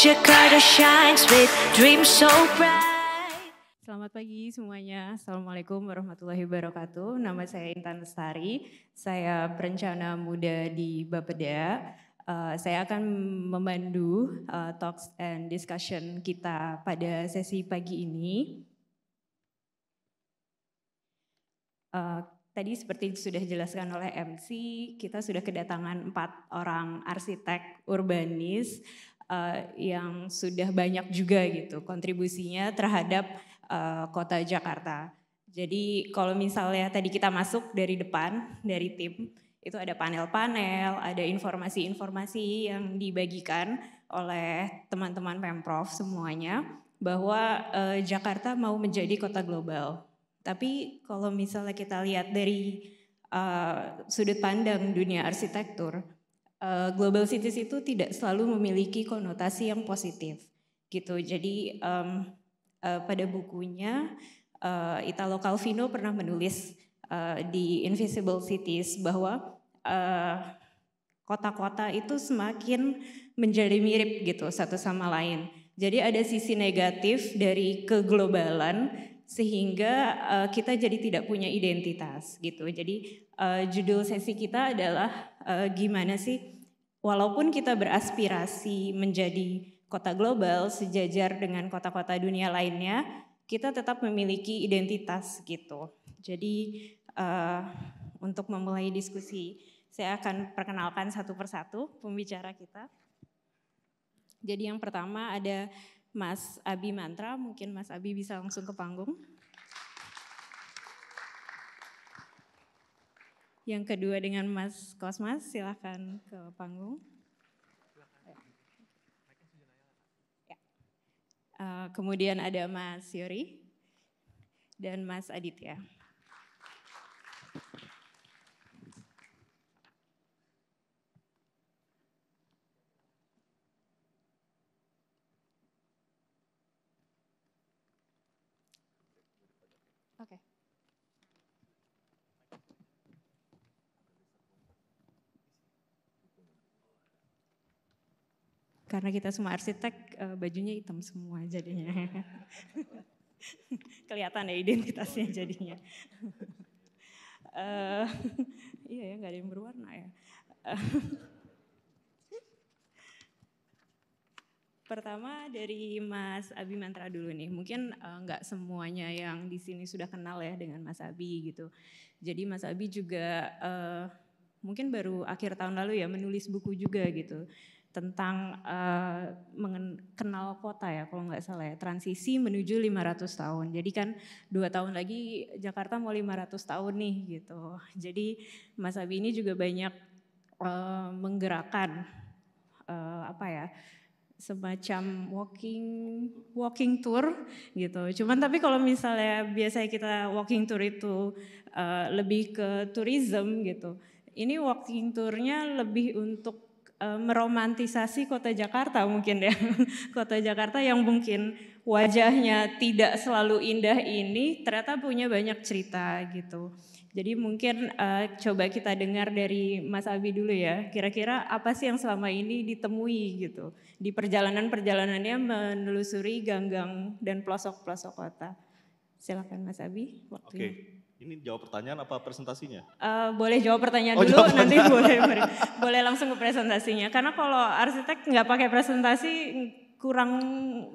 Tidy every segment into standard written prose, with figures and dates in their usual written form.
Jakarta shines with dreams so bright. Selamat pagi semuanya. Assalamualaikum warahmatullahi wabarakatuh. Nama saya Intan Lestari. Saya perencana muda di Bapeda. Saya akan memandu talks and discussion kita pada sesi pagi ini. Tadi seperti sudah dijelaskan oleh MC, kita sudah kedatangan 4 orang arsitek urbanis yang sudah banyak juga gitu kontribusinya terhadap kota Jakarta. Jadi kalau misalnya tadi kita masuk dari depan, dari tim, itu ada panel-panel, ada informasi-informasi yang dibagikan oleh teman-teman Pemprov semuanya bahwa Jakarta mau menjadi kota global. Tapi kalau misalnya kita lihat dari sudut pandang dunia arsitektur, global cities itu tidak selalu memiliki konotasi yang positif gitu. Jadi pada bukunya Italo Calvino pernah menulis di Invisible Cities bahwa kota-kota itu semakin menjadi mirip gitu satu sama lain. Jadi ada sisi negatif dari keglobalan sehingga kita jadi tidak punya identitas gitu. Jadi judul sesi kita adalah gimana sih walaupun kita beraspirasi menjadi kota global sejajar dengan kota-kota dunia lainnya, kita tetap memiliki identitas gitu. Jadi untuk memulai diskusi, saya akan perkenalkan satu persatu pembicara kita. Jadi yang pertama ada Mas Abi Mantra, mungkin Mas Abi bisa langsung ke panggung. Yang kedua dengan Mas Kosmas, silakan ke panggung. Kemudian ada Mas Yori dan Mas Aditya. Oke. Karena kita semua arsitek, bajunya hitam semua jadinya. Kelihatan ya identitasnya jadinya. Iya ya, nggak ada yang berwarna ya. Pertama dari Mas Abi Mantra dulu nih, mungkin nggak semuanya yang di sini sudah kenal ya dengan Mas Abi gitu. Jadi Mas Abi juga mungkin baru akhir tahun lalu ya menulis buku juga gitu tentang mengenal kota ya kalau nggak salah ya, transisi menuju 500 tahun. Jadi kan 2 tahun lagi Jakarta mau 500 tahun nih gitu. Jadi Mas Abi ini juga banyak menggerakkan semacam walking tour gitu. Cuman tapi kalau misalnya biasanya kita walking tour itu lebih ke tourism gitu. Ini walking tournya lebih untuk meromantisasi kota Jakarta mungkin ya. Kota Jakarta yang mungkin wajahnya tidak selalu indah ini ternyata punya banyak cerita gitu. Jadi mungkin coba kita dengar dari Mas Abi dulu ya. Kira-kira apa sih yang selama ini ditemui gitu di perjalanan-perjalanannya menelusuri gang-gang dan pelosok-pelosok kota. Silakan Mas Abi waktunya. Oke. Ini jawab pertanyaan apa presentasinya? Boleh jawab pertanyaan dulu, jawab nanti boleh langsung ke presentasinya. Karena kalau arsitek nggak pakai presentasi kurang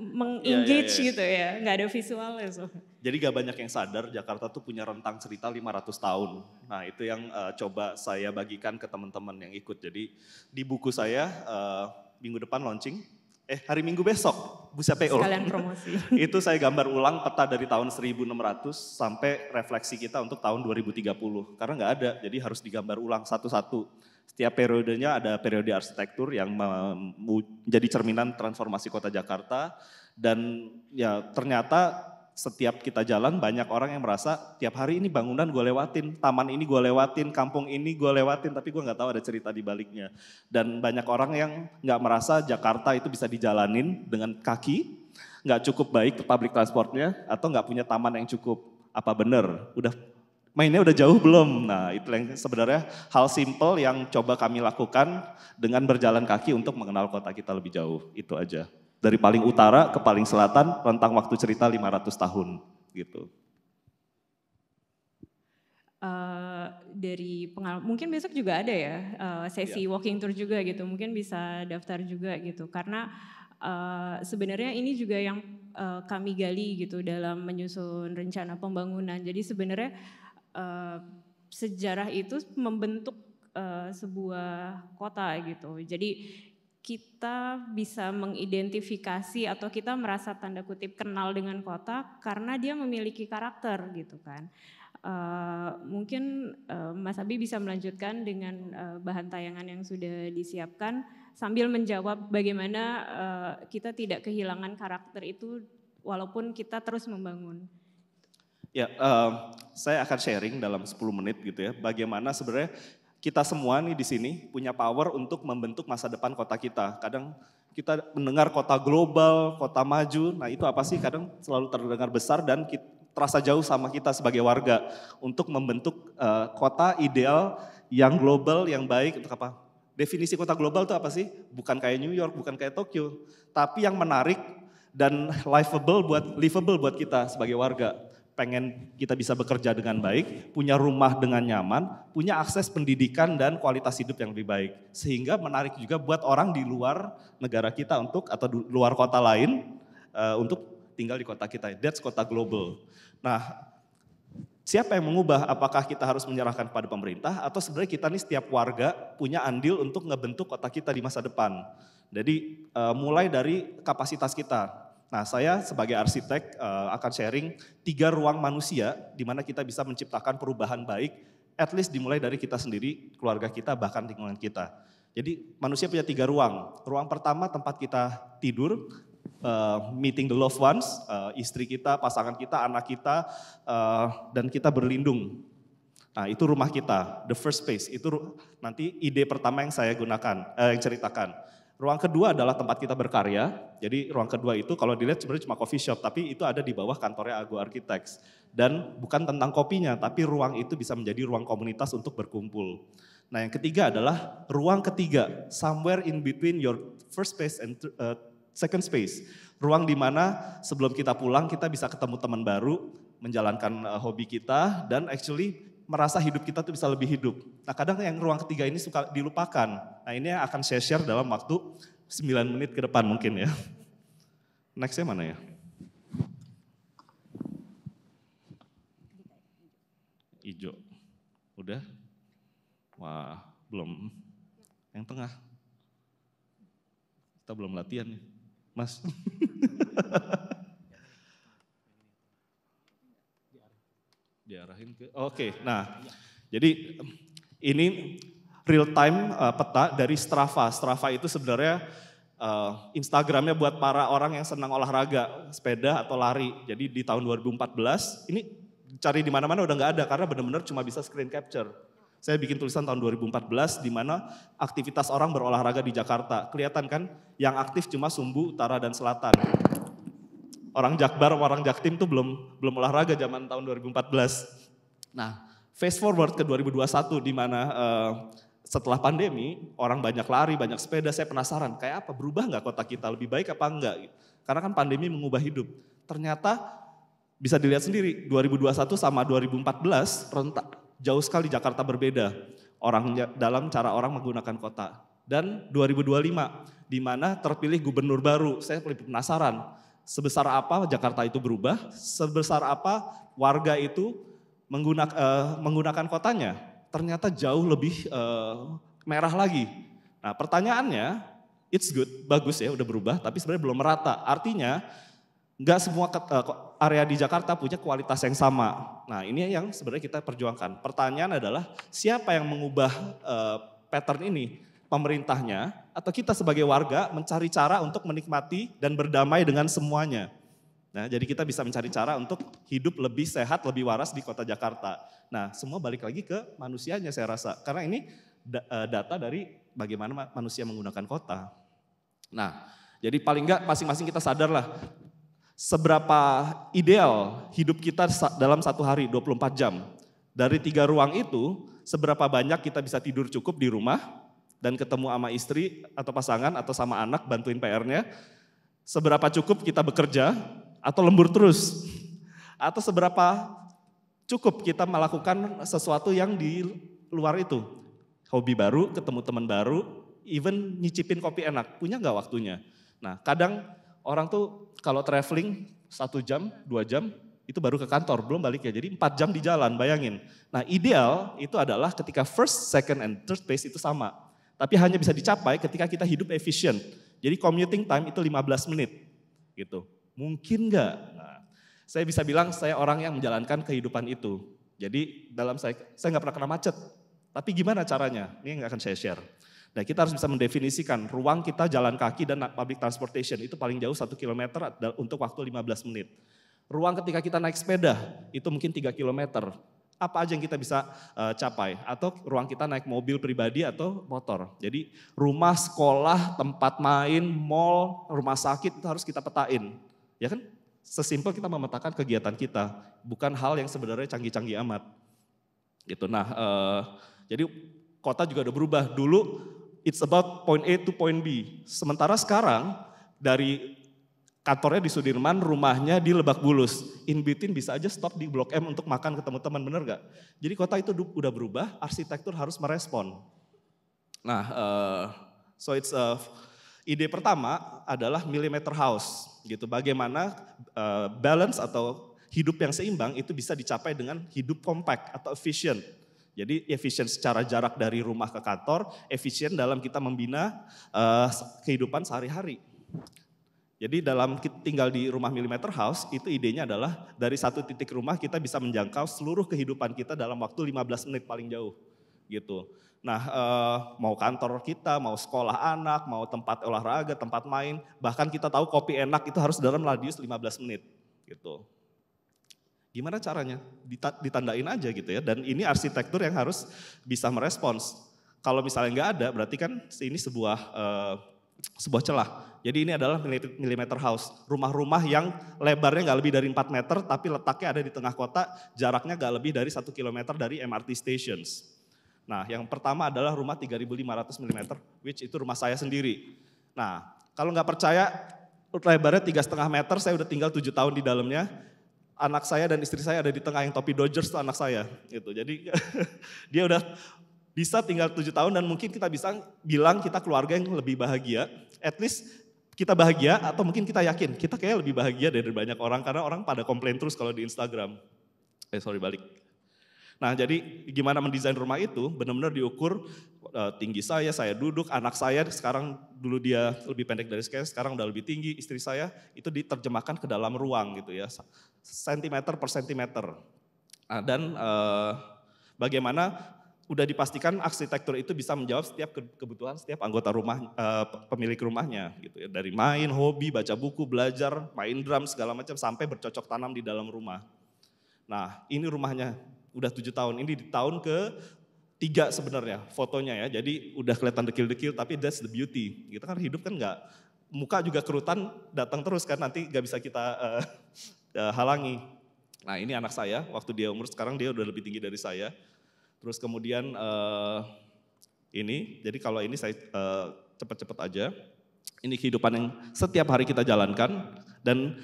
meng-engage gitu ya, nggak ada visualnya. So. Jadi gak banyak yang sadar Jakarta tuh punya rentang cerita 500 tahun. Nah itu yang coba saya bagikan ke teman-teman yang ikut. Jadi di buku saya minggu depan launching. Hari Minggu besok, Busa PO. Sekalian promosi. Itu saya gambar ulang peta dari tahun 1600 sampai refleksi kita untuk tahun 2030. Karena nggak ada, jadi harus digambar ulang satu-satu. Setiap periodenya ada periode arsitektur yang menjadi cerminan transformasi kota Jakarta. Dan ya ternyata setiap kita jalan banyak orang yang merasa tiap hari ini bangunan gue lewatin, taman ini gue lewatin, kampung ini gue lewatin, tapi gue gak tahu ada cerita di baliknya. Dan banyak orang yang gak merasa Jakarta itu bisa dijalanin dengan kaki, gak cukup baik public transportnya, atau gak punya taman yang cukup. Apa bener? Mainnya udah jauh belum? Nah itu yang sebenarnya hal simple yang coba kami lakukan dengan berjalan kaki untuk mengenal kota kita lebih jauh, itu aja. Dari paling utara ke paling selatan, rentang waktu cerita 500 tahun gitu. Dari pengalaman, mungkin besok juga ada ya sesi walking tour juga gitu, mungkin bisa daftar juga gitu, karena sebenarnya ini juga yang kami gali gitu dalam menyusun rencana pembangunan. Jadi sebenarnya sejarah itu membentuk sebuah kota gitu. Jadi kita bisa mengidentifikasi atau kita merasa tanda kutip kenal dengan kota karena dia memiliki karakter gitu kan. Mungkin Mas Abi bisa melanjutkan dengan bahan tayangan yang sudah disiapkan sambil menjawab bagaimana kita tidak kehilangan karakter itu walaupun kita terus membangun. Ya, saya akan sharing dalam 10 menit gitu ya, bagaimana sebenarnya kita semua nih di sini punya power untuk membentuk masa depan kota kita. Kadang kita mendengar kota global, kota maju, nah itu apa sih? Kadang selalu terdengar besar dan terasa jauh sama kita sebagai warga untuk membentuk kota ideal yang global, yang baik untuk apa? Definisi kota global itu apa sih? Bukan kayak New York, bukan kayak Tokyo, tapi yang menarik dan livable buat kita sebagai warga. Pengen kita bisa bekerja dengan baik, punya rumah dengan nyaman, punya akses pendidikan dan kualitas hidup yang lebih baik. Sehingga menarik juga buat orang di luar negara kita atau di luar kota lain untuk tinggal di kota kita. That's kota global. Nah, siapa yang mengubah? Apakah kita harus menyerahkan kepada pemerintah atau sebenarnya kita nih setiap warga punya andil untuk ngebentuk kota kita di masa depan. Jadi mulai dari kapasitas kita. Nah, saya sebagai arsitek akan sharing 3 ruang manusia di mana kita bisa menciptakan perubahan baik, at least dimulai dari kita sendiri, keluarga kita, bahkan lingkungan kita. Jadi manusia punya 3 ruang. Ruang pertama tempat kita tidur, meeting the loved ones, istri kita, pasangan kita, anak kita, dan kita berlindung. Nah, itu rumah kita, the first space. Itu nanti ide pertama yang saya gunakan, yang ceritakan. Ruang kedua adalah tempat kita berkarya. Jadi ruang kedua itu kalau dilihat sebenarnya cuma coffee shop, tapi itu ada di bawah kantornya Ago Architects. Dan bukan tentang kopinya, tapi ruang itu bisa menjadi ruang komunitas untuk berkumpul. Nah, yang ketiga adalah ruang ketiga, somewhere in between your first space and second space. Ruang di mana sebelum kita pulang kita bisa ketemu teman baru, menjalankan hobi kita, dan actually merasa hidup kita tuh bisa lebih hidup. Nah, kadang yang ruang ketiga ini suka dilupakan. Nah, ini yang akan saya share dalam waktu 9 menit ke depan mungkin ya. Nextnya mana ya? Ijo. Udah? Wah, belum. Yang tengah. Kita belum latihan nih, Mas. Diarahin ke, oke. Nah, jadi ini real time peta dari Strava. Strava itu sebenarnya Instagramnya buat para orang yang senang olahraga, sepeda atau lari. Jadi di tahun 2014, ini cari di mana-mana udah nggak ada karena benar-benar cuma bisa screen capture. Saya bikin tulisan tahun 2014 di mana aktivitas orang berolahraga di Jakarta. Kelihatan kan yang aktif cuma Sumbu, Utara, dan Selatan. Orang Jakbar, orang Jaktim tuh belum olahraga zaman tahun 2014. Nah, fast forward ke 2021 di mana setelah pandemi orang banyak lari, banyak sepeda, saya penasaran kayak apa, berubah nggak kota kita, lebih baik apa enggak? Karena kan pandemi mengubah hidup. Ternyata bisa dilihat sendiri 2021 sama 2014 jauh sekali Jakarta berbeda dalam cara orang menggunakan kota. Dan 2025 di mana terpilih gubernur baru, saya lebih penasaran. Sebesar apa Jakarta itu berubah, sebesar apa warga itu menggunakan kotanya, ternyata jauh lebih merah lagi. Nah, pertanyaannya, it's good, bagus ya udah berubah, tapi sebenarnya belum merata. Artinya, nggak semua area di Jakarta punya kualitas yang sama. Nah, ini yang sebenarnya kita perjuangkan. Pertanyaan adalah, siapa yang mengubah pattern ini? Pemerintahnya atau kita sebagai warga mencari cara untuk menikmati dan berdamai dengan semuanya. Nah, jadi kita bisa mencari cara untuk hidup lebih sehat, lebih waras di kota Jakarta. Nah, semua balik lagi ke manusianya saya rasa. Karena ini data dari bagaimana manusia menggunakan kota. Nah, jadi paling enggak masing-masing kita sadarlah seberapa ideal hidup kita dalam satu hari 24 jam. Dari 3 ruang itu, seberapa banyak kita bisa tidur cukup di rumah, dan ketemu sama istri atau pasangan atau sama anak bantuin PR-nya, seberapa cukup kita bekerja atau lembur terus? Atau seberapa cukup kita melakukan sesuatu yang di luar itu? Hobi baru, ketemu teman baru, even nyicipin kopi enak, punya nggak waktunya? Nah kadang orang tuh kalau traveling 1 jam, 2 jam, itu baru ke kantor, belum balik ya. Jadi 4 jam di jalan, bayangin. Nah ideal itu adalah ketika first, second, and third phase itu sama. Tapi hanya bisa dicapai ketika kita hidup efisien. Jadi commuting time itu 15 menit. Gitu. Mungkin nggak? Nah, saya bisa bilang saya orang yang menjalankan kehidupan itu. Jadi dalam saya nggak pernah kena macet. Tapi gimana caranya? Ini yang akan saya share. Nah kita harus bisa mendefinisikan ruang kita jalan kaki dan public transportation itu paling jauh 1 kilometer untuk waktu 15 menit. Ruang ketika kita naik sepeda itu mungkin 3 kilometer. Apa aja yang kita bisa capai? Atau ruang kita naik mobil pribadi atau motor. Jadi rumah, sekolah, tempat main, mall, rumah sakit itu harus kita petain. Ya kan? Sesimpel kita memetakan kegiatan kita. Bukan hal yang sebenarnya canggih-canggih amat. Gitu. Nah, jadi kota juga udah berubah. Dulu it's about point A to point B. Sementara sekarang dari kantornya di Sudirman, rumahnya di Lebak Bulus. In between bisa aja stop di Blok M untuk makan ketemu teman, bener gak? Jadi kota itu udah berubah, arsitektur harus merespon. Nah, so it's ide pertama adalah millimeter house. Gitu. Bagaimana balance atau hidup yang seimbang itu bisa dicapai dengan hidup compact atau efisien. Jadi efisien secara jarak dari rumah ke kantor, efisien dalam kita membina kehidupan sehari-hari. Jadi dalam tinggal di rumah millimeter house, itu idenya adalah dari satu titik rumah kita bisa menjangkau seluruh kehidupan kita dalam waktu 15 menit paling jauh. Gitu. Nah mau kantor kita, mau sekolah anak, mau tempat olahraga, tempat main, bahkan kita tahu kopi enak itu harus dalam radius 15 menit. Gitu. Gimana caranya? Ditandain aja gitu ya, dan ini arsitektur yang harus bisa merespons. Kalau misalnya nggak ada, berarti kan ini sebuah celah. Jadi ini adalah millimeter house, rumah-rumah yang lebarnya nggak lebih dari 4 meter, tapi letaknya ada di tengah kota, jaraknya nggak lebih dari 1 kilometer dari MRT stations. Nah yang pertama adalah rumah 3.500 mm, which itu rumah saya sendiri. Nah kalau nggak percaya, lebarnya 3,5 meter, saya udah tinggal 7 tahun di dalamnya. Anak saya dan istri saya ada di tengah, yang topi Dodgers itu anak saya. Gitu. Jadi dia udah bisa tinggal 7 tahun dan mungkin kita bisa bilang kita keluarga yang lebih bahagia. At least kita bahagia atau mungkin kita yakin kita kayak lebih bahagia dari banyak orang karena orang pada komplain terus kalau di Instagram. Balik. Nah jadi gimana mendesain rumah itu benar-benar diukur tinggi saya duduk, anak saya sekarang dulu dia lebih pendek dari saya, sekarang udah lebih tinggi, istri saya itu diterjemahkan ke dalam ruang gitu ya, sentimeter per sentimeter. Nah, dan bagaimana udah dipastikan arsitektur itu bisa menjawab setiap kebutuhan setiap anggota rumah, pemilik rumahnya gitu ya. Dari main, hobi, baca buku, belajar, main drum segala macam sampai bercocok tanam di dalam rumah. Nah ini rumahnya udah 7 tahun, ini di tahun ke-3 sebenarnya fotonya ya. Jadi udah kelihatan dekil-dekil tapi that's the beauty. Kita kan hidup kan nggak, muka juga kerutan datang terus kan, nanti nggak bisa kita halangi. Nah ini anak saya, waktu dia umur sekarang dia udah lebih tinggi dari saya. Terus kemudian ini, jadi kalau ini saya cepet-cepet aja. Ini kehidupan yang setiap hari kita jalankan dan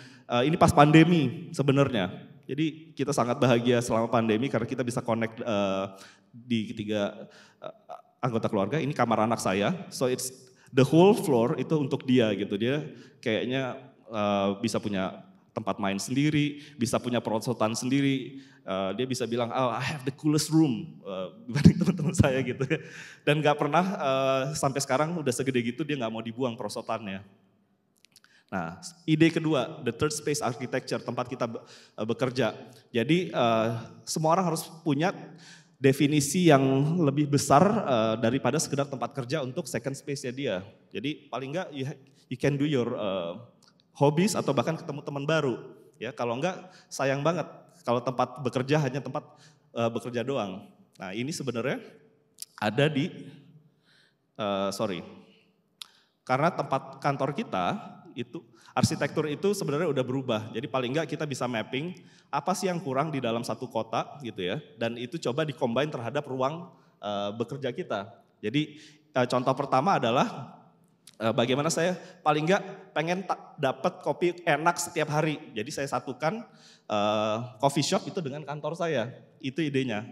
ini pas pandemi sebenarnya. Jadi kita sangat bahagia selama pandemi karena kita bisa connect di 3 anggota keluarga. Ini kamar anak saya, so it's the whole floor itu untuk dia gitu. Dia kayaknya bisa punya tempat main sendiri, bisa punya perosotan sendiri, dia bisa bilang, oh, I have the coolest room dibanding teman-teman saya gitu. Dan gak pernah sampai sekarang udah segede gitu dia gak mau dibuang perosotannya. Nah ide kedua, the third space architecture, tempat kita bekerja. Jadi semua orang harus punya definisi yang lebih besar daripada sekedar tempat kerja untuk second space-nya dia. Jadi paling gak you can do your hobbies atau bahkan ketemu teman baru. Ya, kalau enggak sayang banget kalau tempat bekerja hanya tempat bekerja doang. Nah ini sebenarnya ada di, karena tempat kantor kita itu, arsitektur itu sebenarnya udah berubah. Jadi paling enggak kita bisa mapping apa sih yang kurang di dalam satu kota gitu ya. Dan itu coba di-combine terhadap ruang bekerja kita. Jadi contoh pertama adalah bagaimana saya paling nggak pengen dapat kopi enak setiap hari. Jadi saya satukan coffee shop itu dengan kantor saya. Itu idenya.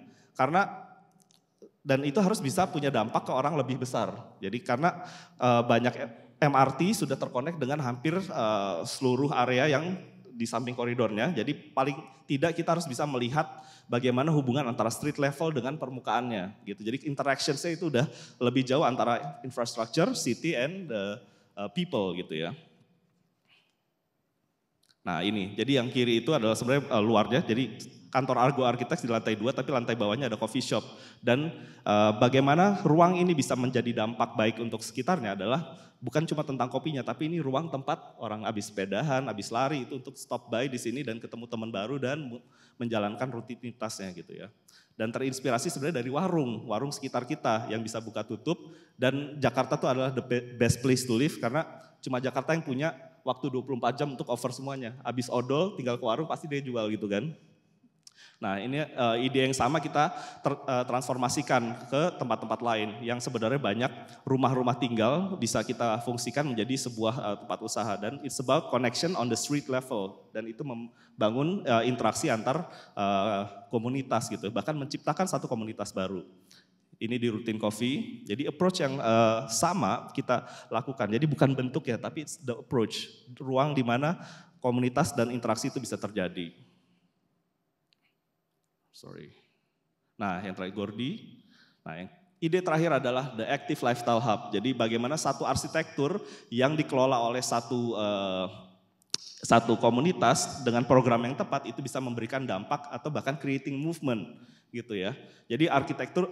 Dan itu harus bisa punya dampak ke orang lebih besar. Jadi karena banyak MRT sudah terkonek dengan hampir seluruh area yang di samping koridornya. Jadi paling tidak kita harus bisa melihat bagaimana hubungan antara street level dengan permukaannya gitu. Jadi interaction-nya itu udah lebih jauh antara infrastructure, city and the people gitu ya. Nah ini, jadi yang kiri itu adalah sebenarnya luarnya, jadi kantor Argo Architects di lantai 2 tapi lantai bawahnya ada coffee shop. Dan bagaimana ruang ini bisa menjadi dampak baik untuk sekitarnya adalah bukan cuma tentang kopinya, tapi ini ruang tempat orang habis sepedahan, habis lari itu untuk stop by di sini dan ketemu teman baru dan menjalankan rutinitasnya gitu ya. Dan terinspirasi sebenarnya dari warung sekitar kita yang bisa buka tutup. Dan Jakarta tuh adalah the best place to live karena cuma Jakarta yang punya waktu 24 jam untuk offer semuanya. Habis odol tinggal ke warung pasti dia jual gitu kan. Nah ini ide yang sama kita transformasikan ke tempat-tempat lain yang sebenarnya banyak rumah-rumah tinggal bisa kita fungsikan menjadi sebuah tempat usaha. Dan it's about connection on the street level dan itu membangun interaksi antar komunitas gitu, bahkan menciptakan satu komunitas baru. Ini di Rutin Coffee, jadi approach yang sama kita lakukan. Jadi bukan bentuk ya, tapi it's the approach, ruang di mana komunitas dan interaksi itu bisa terjadi. Nah yang terakhir Gordy, nah yang ide terakhir adalah the Active Lifestyle Hub. Jadi bagaimana satu arsitektur yang dikelola oleh satu komunitas dengan program yang tepat itu bisa memberikan dampak atau bahkan creating movement gitu ya. Jadi arsitektur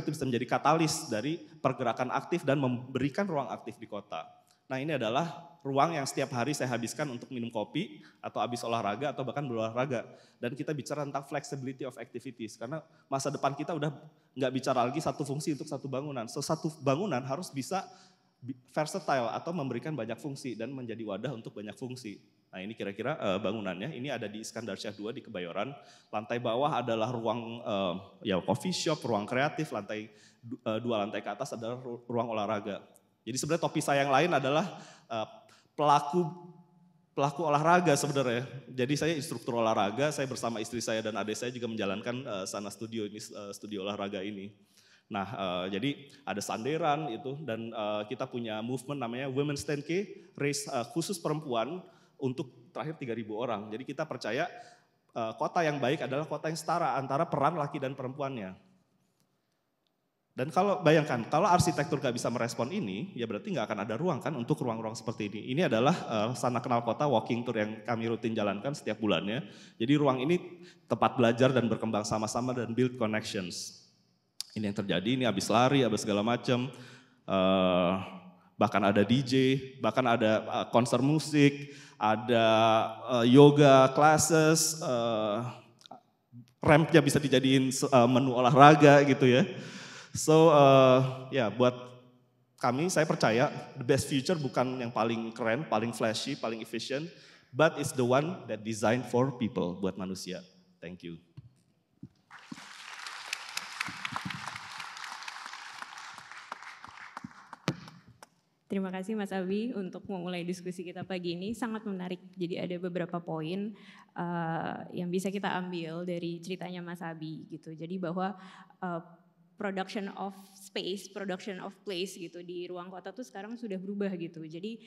itu bisa menjadi katalis dari pergerakan aktif dan memberikan ruang aktif di kota. Nah ini adalah ruang yang setiap hari saya habiskan untuk minum kopi atau habis olahraga atau bahkan berolahraga. Dan kita bicara tentang flexibility of activities karena masa depan kita udah nggak bicara lagi satu fungsi untuk satu bangunan. So satu bangunan harus bisa versatile atau memberikan banyak fungsi dan menjadi wadah untuk banyak fungsi. Nah ini kira-kira bangunannya, ini ada di Iskandar Syah 2 di Kebayoran. Lantai bawah adalah ruang coffee shop, ruang kreatif, lantai 2 lantai ke atas adalah ruang olahraga. Jadi sebenarnya topi saya yang lain adalah pelaku olahraga sebenarnya. Jadi saya instruktur olahraga, saya bersama istri saya dan adik saya juga menjalankan Sana Studio ini, studio olahraga ini. Nah jadi ada sanderan itu dan kita punya movement namanya Women's 10K, race khusus perempuan untuk terakhir 3.000 orang. Jadi kita percaya kota yang baik adalah kota yang setara antara peran laki dan perempuannya. Dan kalau bayangkan, kalau arsitektur gak bisa merespon ini, ya berarti gak akan ada ruang kan untuk ruang-ruang seperti ini. Ini adalah Sana Kenal Kota walking tour yang kami rutin jalankan setiap bulannya. Jadi ruang ini tempat belajar dan berkembang sama-sama dan build connections. Ini yang terjadi, ini habis lari, habis segala macam. Bahkan ada DJ, bahkan ada konser musik, ada yoga classes, rampnya bisa dijadiin menu olahraga gitu ya. So buat kami saya percaya the best future bukan yang paling keren, paling flashy, paling efficient, but it's the one that designed for people, buat manusia. Thank you. Terima kasih Mas Abi untuk memulai diskusi kita pagi ini, sangat menarik. Jadi ada beberapa poin yang bisa kita ambil dari ceritanya Mas Abi gitu. Jadi bahwa production of space, production of place gitu di ruang kota tuh sekarang sudah berubah gitu. Jadi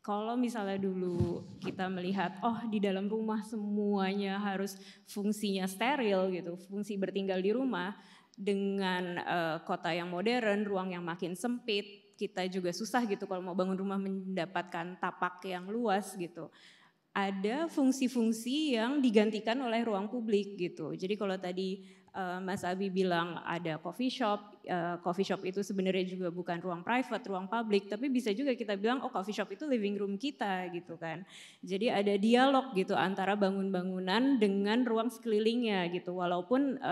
kalau misalnya dulu kita melihat di dalam rumah semuanya harus fungsinya steril gitu, fungsi bertinggal di rumah, dengan kota yang modern, ruang yang makin sempit, kita juga susah gitu kalau mau bangun rumah mendapatkan tapak yang luas gitu. Ada fungsi-fungsi yang digantikan oleh ruang publik gitu. Jadi kalau tadi Mas Abi bilang ada coffee shop itu sebenarnya juga bukan ruang private, ruang publik, tapi bisa juga kita bilang coffee shop itu living room kita gitu kan. Jadi ada dialog gitu antara bangun-bangunan dengan ruang sekelilingnya gitu, walaupun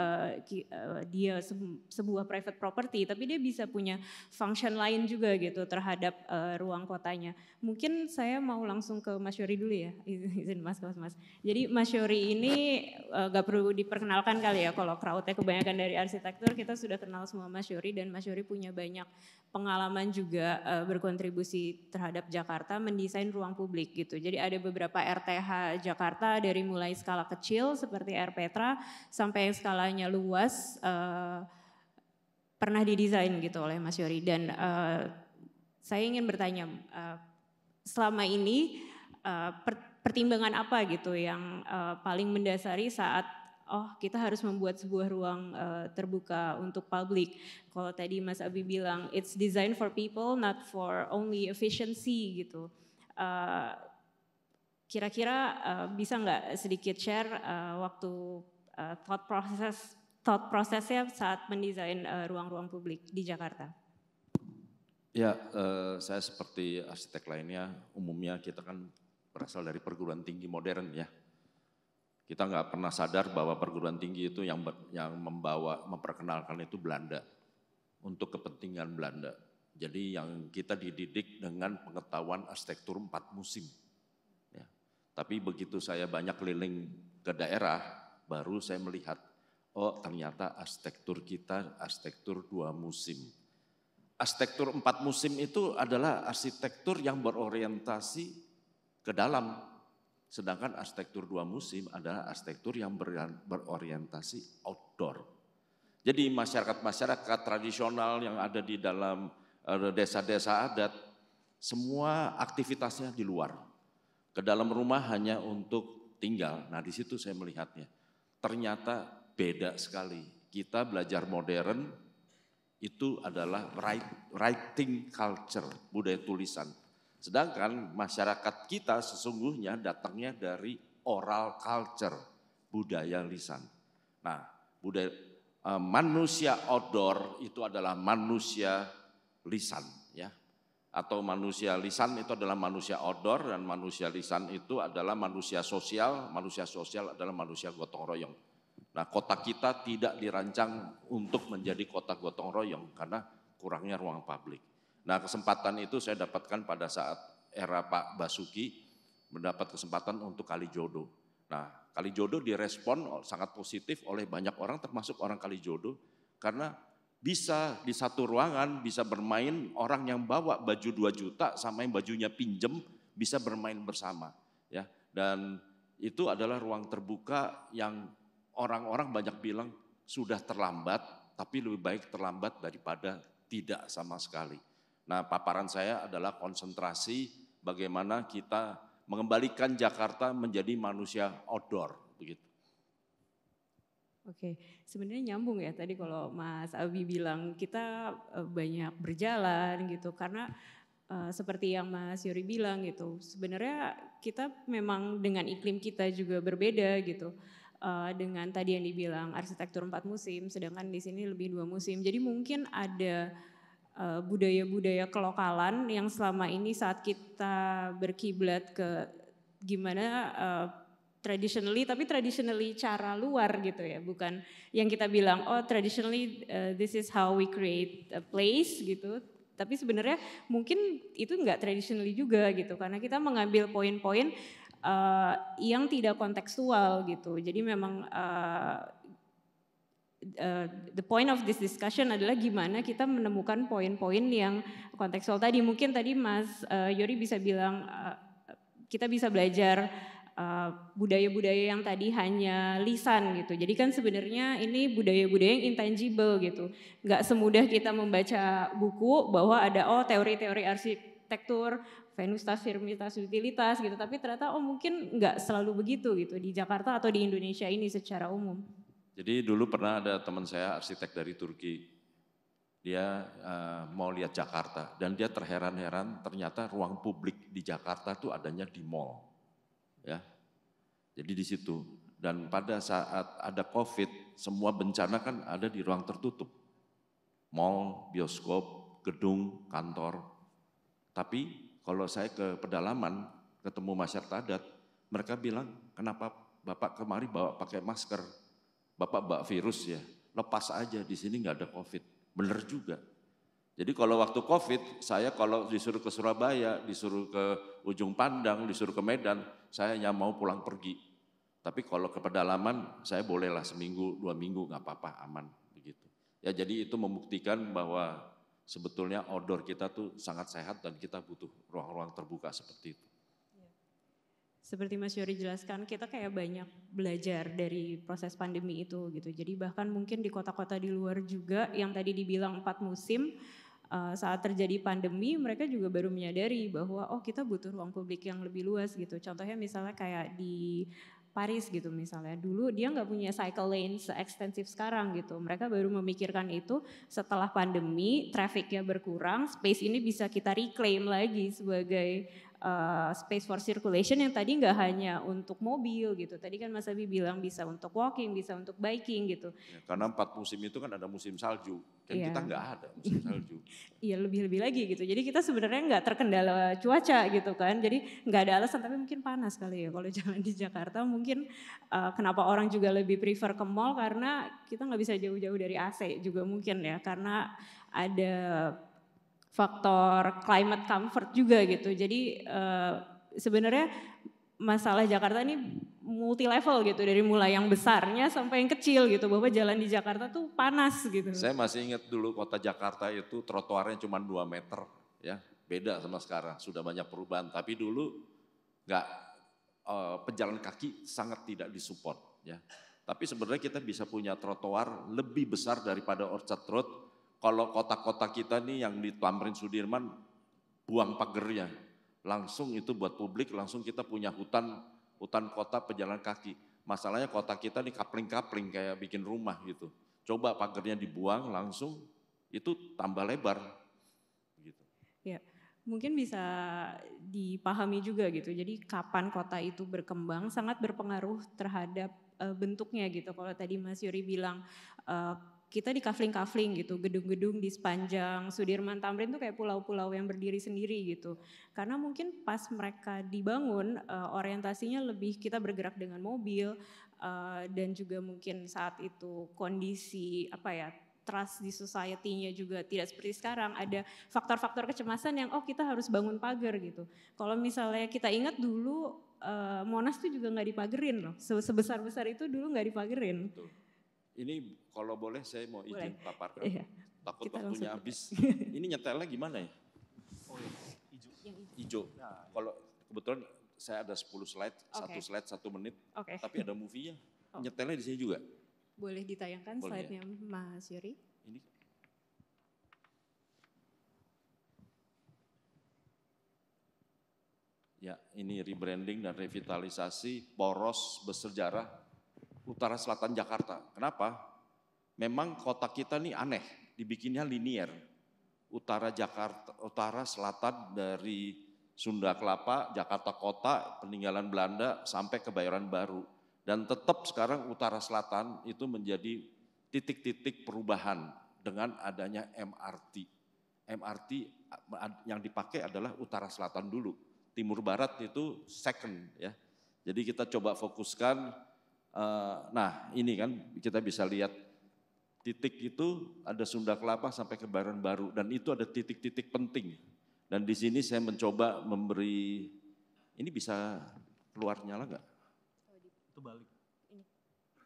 dia sebuah private property, tapi dia bisa punya function lain juga gitu terhadap ruang kotanya. Mungkin saya mau langsung ke Mas Yori dulu ya, izin Mas. Jadi Mas Yori ini gak perlu diperkenalkan kali ya kalau crowd tautnya kebanyakan dari arsitektur, kita sudah kenal semua Mas Yory, dan Mas Yory punya banyak pengalaman juga berkontribusi terhadap Jakarta mendesain ruang publik gitu. Jadi ada beberapa RTH Jakarta dari mulai skala kecil seperti Air Petra sampai yang skalanya luas pernah didesain gitu oleh Mas Yory. Dan saya ingin bertanya, selama ini pertimbangan apa gitu yang paling mendasari saat kita harus membuat sebuah ruang terbuka untuk publik. Kalau tadi Mas Abi bilang it's designed for people not for only efficiency gitu. Kira-kira bisa nggak sedikit share waktu thought prosesnya saat mendesain ruang-ruang publik di Jakarta? Ya, saya seperti arsitek lainnya, umumnya kita kan berasal dari perguruan tinggi modern ya. Kita nggak pernah sadar bahwa perguruan tinggi itu yang memperkenalkan itu Belanda, untuk kepentingan Belanda. Jadi yang kita dididik dengan pengetahuan arsitektur 4 musim. Ya. Tapi begitu saya banyak keliling ke daerah, baru saya melihat, oh ternyata arsitektur kita arsitektur 2 musim. Arsitektur 4 musim itu adalah arsitektur yang berorientasi ke dalam, sedangkan arsitektur 2 musim adalah arsitektur yang berorientasi outdoor. Jadi masyarakat-masyarakat tradisional yang ada di dalam desa-desa adat, semua aktivitasnya di luar. Ke dalam rumah hanya untuk tinggal. Nah di situ saya melihatnya, ternyata beda sekali. Kita belajar modern, itu adalah writing culture, budaya tulisan. Sedangkan masyarakat kita sesungguhnya datangnya dari oral culture, budaya lisan. Nah, manusia outdoor itu adalah manusia lisan, ya. Atau manusia lisan itu adalah manusia outdoor, dan manusia lisan itu adalah manusia sosial adalah manusia gotong royong. Nah, kota kita tidak dirancang untuk menjadi kota gotong royong karena kurangnya ruang publik. Nah, kesempatan itu saya dapatkan pada saat era Pak Basuki, mendapat kesempatan untuk Kalijodo. Nah, Kalijodo direspon sangat positif oleh banyak orang, termasuk orang Kalijodo, karena bisa di satu ruangan, bisa bermain orang yang bawa baju 2 juta sama yang bajunya pinjem, bisa bermain bersama. Ya. Dan itu adalah ruang terbuka yang orang-orang banyak bilang sudah terlambat, tapi lebih baik terlambat daripada tidak sama sekali. Nah, paparan saya adalah konsentrasi bagaimana kita mengembalikan Jakarta menjadi manusia outdoor, begitu. Oke, sebenarnya nyambung ya tadi kalau Mas Abi bilang kita banyak berjalan gitu, karena seperti yang Mas Yory bilang gitu, sebenarnya kita memang dengan iklim kita juga berbeda gitu. Dengan tadi yang dibilang arsitektur 4 musim, sedangkan di sini lebih 2 musim. Jadi mungkin ada budaya-budaya kelokalan yang selama ini saat kita berkiblat ke gimana traditionally, tapi traditionally cara luar gitu ya, bukan yang kita bilang traditionally this is how we create a place gitu, tapi sebenarnya mungkin itu enggak traditionally juga gitu, karena kita mengambil poin-poin yang tidak kontekstual gitu. Jadi memang the point of this discussion adalah gimana kita menemukan poin-poin yang kontekstual tadi. Mungkin tadi Mas Yory bisa bilang kita bisa belajar budaya-budaya yang tadi hanya lisan gitu. Jadi kan sebenarnya ini budaya-budaya yang intangible gitu. Nggak semudah kita membaca buku bahwa ada teori-teori arsitektur, venusitas, firmitas, utilitas gitu. Tapi ternyata mungkin nggak selalu begitu gitu di Jakarta atau di Indonesia ini secara umum. Jadi dulu pernah ada teman saya arsitek dari Turki, dia mau lihat Jakarta dan dia terheran-heran ternyata ruang publik di Jakarta itu adanya di mall, ya. Jadi di situ, dan pada saat ada COVID semua bencana kan ada di ruang tertutup, mall, bioskop, gedung, kantor. Tapi kalau saya ke pedalaman ketemu masyarakat adat, mereka bilang kenapa Bapak kemari bawa pakai masker? Bapak bawa virus ya, lepas aja di sini nggak ada COVID. Bener juga. Jadi kalau waktu COVID, saya kalau disuruh ke Surabaya, disuruh ke Ujung Pandang, disuruh ke Medan, saya hanya mau pulang pergi. Tapi kalau ke pedalaman saya bolehlah seminggu, 2 minggu nggak apa-apa, aman begitu. Ya jadi itu membuktikan bahwa sebetulnya outdoor kita tuh sangat sehat dan kita butuh ruang-ruang terbuka seperti itu. Seperti Mas Yory jelaskan, kita kayak banyak belajar dari proses pandemi itu gitu. Jadi bahkan mungkin di kota-kota di luar juga yang tadi dibilang 4 musim, saat terjadi pandemi mereka juga baru menyadari bahwa oh kita butuh ruang publik yang lebih luas gitu. Contohnya misalnya kayak di Paris gitu misalnya, dulu dia nggak punya cycle lane se-ekstensif sekarang gitu. Mereka baru memikirkan itu setelah pandemi, trafficnya berkurang, space ini bisa kita reclaim lagi sebagai space for circulation yang tadi nggak hanya untuk mobil gitu. Tadi kan Mas Abi bilang bisa untuk walking, bisa untuk biking gitu. Ya, karena 4 musim itu kan ada musim salju, kan kita nggak ada musim salju. Iya lebih-lebih lagi gitu. Jadi kita sebenarnya nggak terkendala cuaca gitu kan. Jadi nggak ada alasan, tapi mungkin panas kali ya kalau jalan di Jakarta. Mungkin kenapa orang juga lebih prefer ke mall karena kita nggak bisa jauh-jauh dari AC juga mungkin ya. Karena ada faktor climate comfort juga gitu. Jadi sebenarnya masalah Jakarta ini multi level gitu, dari mulai yang besarnya sampai yang kecil gitu, bahwa jalan di Jakarta tuh panas gitu. Saya masih ingat dulu kota Jakarta itu trotoarnya cuma 2 meter ya, beda sama sekarang, sudah banyak perubahan. Tapi dulu nggak pejalan kaki sangat tidak disupport ya. Tapi sebenarnya kita bisa punya trotoar lebih besar daripada Orchard Road. Kalau kota-kota kita nih yang di Tamrin Sudirman buang pagernya, langsung itu buat publik, langsung kita punya hutan kota pejalan kaki. Masalahnya kota kita nih kapling-kapling kayak bikin rumah gitu. Coba pagernya dibuang langsung, itu tambah lebar. Gitu. Ya, mungkin bisa dipahami juga gitu. Jadi kapan kota itu berkembang sangat berpengaruh terhadap bentuknya gitu. Kalau tadi Mas Yory bilang kita di kafling-kafling gitu, gedung-gedung di sepanjang Sudirman Tamrin tuh kayak pulau-pulau yang berdiri sendiri gitu. Karena mungkin pas mereka dibangun orientasinya lebih kita bergerak dengan mobil dan juga mungkin saat itu kondisi trust di society-nya juga tidak seperti sekarang. Ada faktor-faktor kecemasan yang kita harus bangun pagar gitu. Kalau misalnya kita ingat dulu Monas tuh juga nggak dipagerin loh. Sebesar-besar itu dulu nggak dipagerin. Betul. Ini kalau boleh saya mau izin paparkan. Iya. Takut waktunya habis. Ini nyetelnya gimana ya? Oh iya, Hijau. Kalau kebetulan saya ada 10 slide, Oke. 1 slide 1 menit, Oke. tapi ada movie-nya. Nyetelnya di sini juga. Boleh ditayangkan Boleh, slide-nya Mas Yory? Ini ya, ini rebranding dan revitalisasi poros bersejarah utara selatan Jakarta. Kenapa? Memang kota kita nih aneh, dibikinnya linier. Utara Jakarta, utara selatan dari Sunda Kelapa, Jakarta Kota, peninggalan Belanda sampai Kebayoran Baru. Dan tetap sekarang utara selatan itu menjadi titik-titik perubahan dengan adanya MRT. MRT yang dipakai adalah utara selatan dulu, timur barat itu second ya. Jadi kita coba fokuskan. Nah ini kan kita bisa lihat titik itu ada Sunda Kelapa sampai Kebayoran Baru dan itu ada titik-titik penting. Dan di sini saya mencoba memberi, ini bisa keluar nyala nggak? Itu balik.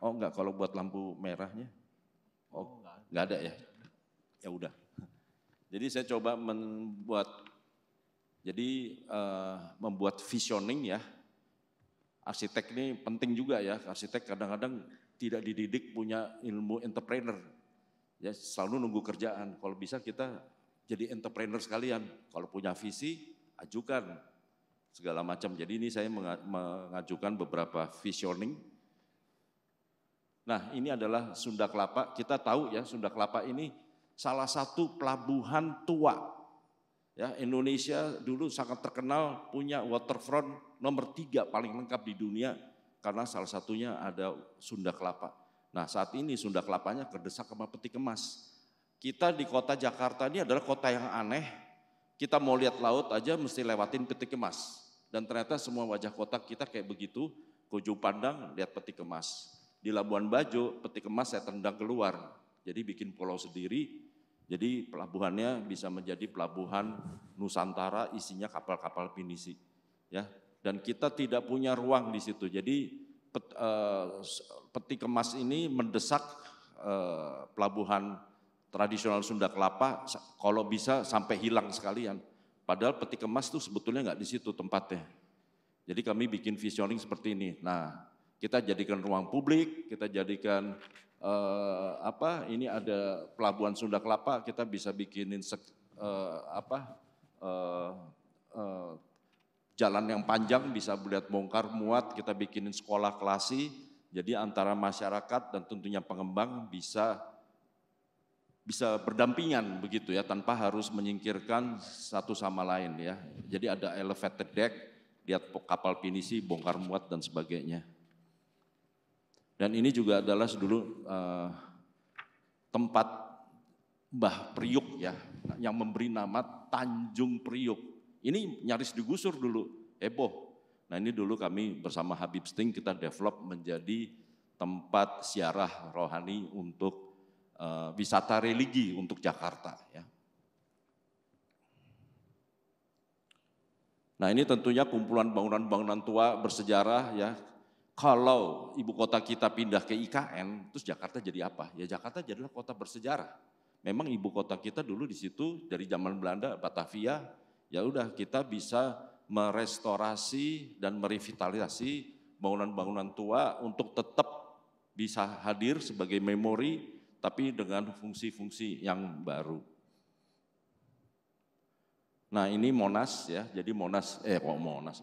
Oh enggak, kalau buat lampu merahnya? Oh nggak ada ya? Ya udah. Jadi saya coba membuat visioning ya. Arsitek ini penting juga ya, arsitek kadang-kadang tidak dididik punya ilmu entrepreneur. Ya selalu nunggu kerjaan, kalau bisa kita jadi entrepreneur sekalian. Kalau punya visi, ajukan segala macam. Jadi ini saya mengajukan beberapa visioning. Nah ini adalah Sunda Kelapa, kita tahu ya Sunda Kelapa ini salah satu pelabuhan tua. Ya, Indonesia dulu sangat terkenal punya waterfront nomor 3 paling lengkap di dunia karena salah satunya ada Sunda Kelapa. Nah saat ini Sunda Kelapanya terdesak sama peti kemas. Kita di kota Jakarta ini adalah kota yang aneh, kita mau lihat laut aja mesti lewatin peti kemas. Dan ternyata semua wajah kota kita kayak begitu, ke ujung pandang lihat peti kemas. Di Labuan Bajo peti kemas saya tendang keluar, jadi bikin pulau sendiri. Jadi pelabuhannya bisa menjadi pelabuhan Nusantara, isinya kapal-kapal pinisi, ya. Dan kita tidak punya ruang di situ. Jadi peti kemas ini mendesak pelabuhan tradisional Sunda Kelapa kalau bisa sampai hilang sekalian. Padahal peti kemas itu sebetulnya nggak di situ tempatnya. Jadi kami bikin visioning seperti ini. Nah, kita jadikan ruang publik, kita jadikan ini ada pelabuhan Sunda Kelapa, kita bisa bikinin jalan yang panjang, bisa melihat bongkar muat, kita bikinin sekolah kelasi, jadi antara masyarakat dan tentunya pengembang bisa berdampingan begitu ya, tanpa harus menyingkirkan satu sama lain ya. Jadi ada elevated deck, lihat kapal pinisi, bongkar muat dan sebagainya. Dan ini juga adalah dulu tempat Mbah Priuk ya, yang memberi nama Tanjung Priuk. Ini nyaris digusur dulu, heboh. Nah ini dulu kami bersama Habib Sting kita develop menjadi tempat ziarah rohani untuk wisata religi untuk Jakarta ya. Nah ini tentunya kumpulan bangunan-bangunan tua bersejarah ya. Kalau ibu kota kita pindah ke IKN, terus Jakarta jadi apa? Ya Jakarta jadilah kota bersejarah. Memang ibu kota kita dulu di situ dari zaman Belanda, Batavia, ya udah kita bisa merestorasi dan merevitalisasi bangunan-bangunan tua untuk tetap bisa hadir sebagai memori, tapi dengan fungsi-fungsi yang baru. Nah ini Monas ya, jadi Monas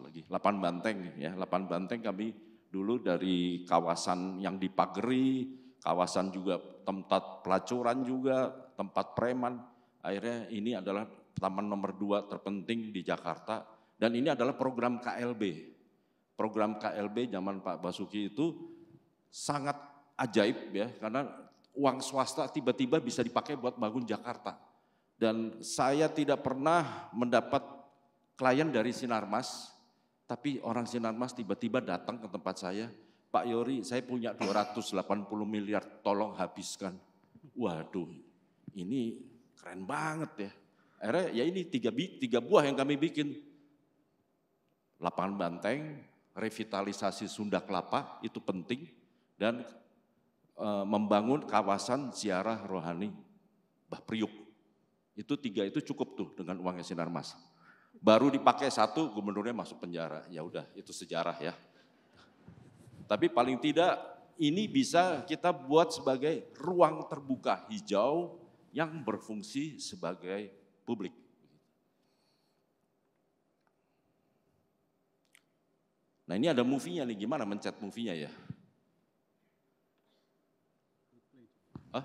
lagi, Lapan Banteng ya, Lapan Banteng kami dulu dari kawasan yang dipageri, kawasan juga tempat pelacuran juga, tempat preman, akhirnya ini adalah taman nomor 2 terpenting di Jakarta, dan ini adalah program KLB. Program KLB zaman Pak Basuki itu sangat ajaib ya, karena uang swasta tiba-tiba bisa dipakai buat bangun Jakarta. Dan saya tidak pernah mendapat klien dari Sinarmas, tapi orang Sinarmas tiba-tiba datang ke tempat saya, Pak Yori saya punya 280 miliar tolong habiskan. Waduh ini keren banget ya. Akhirnya ya ini tiga buah yang kami bikin. Lapangan Banteng, revitalisasi Sunda Kelapa itu penting, dan membangun kawasan ziarah rohani Mbah Priuk. Itu 3 itu cukup tuh dengan uangnya Sinarmas. Baru dipakai 1, gubernurnya masuk penjara. Ya udah, itu sejarah ya. Tapi paling tidak ini bisa kita buat sebagai ruang terbuka hijau yang berfungsi sebagai publik. Nah ini ada movie-nya nih, gimana mencet movie-nya ya? Hah?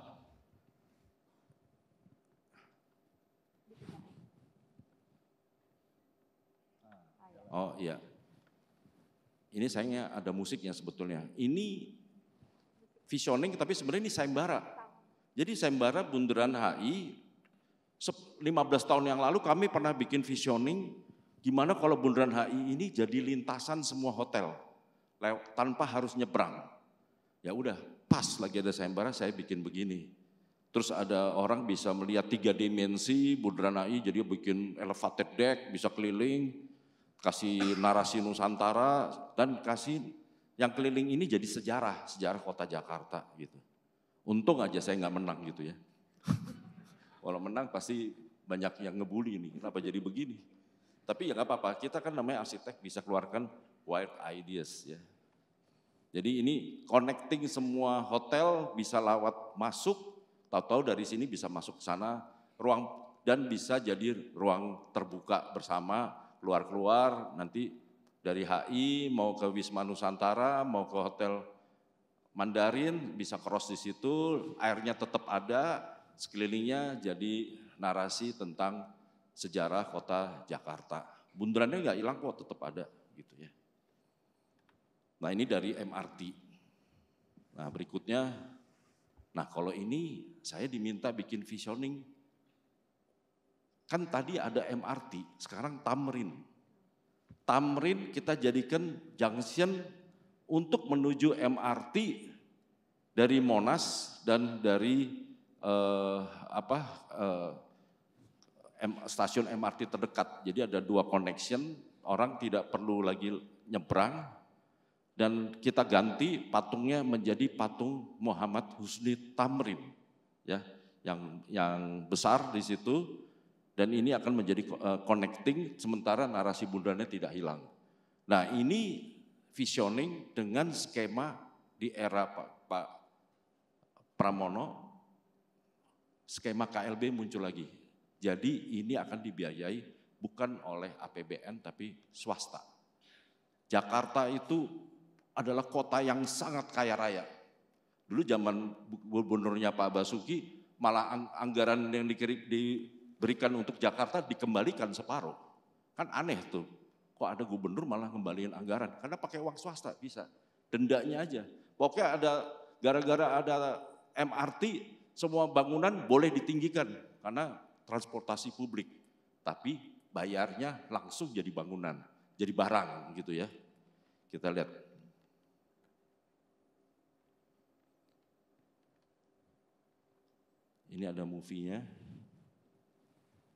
Oh iya. Ini sayangnya ada musiknya sebetulnya. Ini visioning tapi sebenarnya ini sayembara. Jadi sayembara Bundaran HI 15 tahun yang lalu kami pernah bikin visioning gimana kalau Bundaran HI ini jadi lintasan semua hotel tanpa harus nyebrang. Ya udah, pas lagi ada sayembara saya bikin begini. Terus ada orang bisa melihat 3 dimensi Bundaran HI, jadi bikin elevated deck, bisa keliling, kasih narasi Nusantara, dan kasih yang keliling ini jadi sejarah kota Jakarta gitu. Untung aja saya nggak menang gitu ya. Kalau menang pasti banyak yang ngebully nih, kenapa jadi begini. Tapi ya nggak apa-apa, kita kan namanya arsitek bisa keluarkan wild ideas ya. Jadi ini connecting semua hotel bisa lewat masuk, tahu-tahu dari sini bisa masuk ke sana, ruang dan bisa jadi ruang terbuka bersama, keluar-keluar nanti dari HI mau ke Wisma Nusantara, mau ke Hotel Mandarin, bisa cross di situ, airnya tetap ada, sekelilingnya jadi narasi tentang sejarah kota Jakarta. Bundarannya nggak hilang kok, tetap ada gitu ya. Nah ini dari MRT. Nah berikutnya, nah kalau ini saya diminta bikin visioning. Kan tadi ada MRT, sekarang Tamrin. Tamrin kita jadikan junction untuk menuju MRT dari Monas dan dari stasiun MRT terdekat. Jadi ada 2 connection, orang tidak perlu lagi nyebrang, Dan kita ganti patungnya menjadi patung Muhammad Husni Tamrin, ya, yang besar di situ, dan ini akan menjadi connecting sementara narasi bundarannya tidak hilang. Nah ini visioning dengan skema di era Pak Pramono, skema KLB muncul lagi. Jadi ini akan dibiayai bukan oleh APBN tapi swasta. Jakarta itu adalah kota yang sangat kaya raya. Dulu zaman gubernurnya Pak Basuki, malah anggaran yang diberikan untuk Jakarta dikembalikan separuh. Kan aneh tuh, kok ada gubernur malah ngembaliin anggaran, karena pakai uang swasta bisa, dendanya aja. Pokoknya gara-gara ada MRT, semua bangunan boleh ditinggikan, karena transportasi publik. Tapi bayarnya langsung jadi bangunan, jadi barang gitu ya. Kita lihat. Ini ada movie-nya.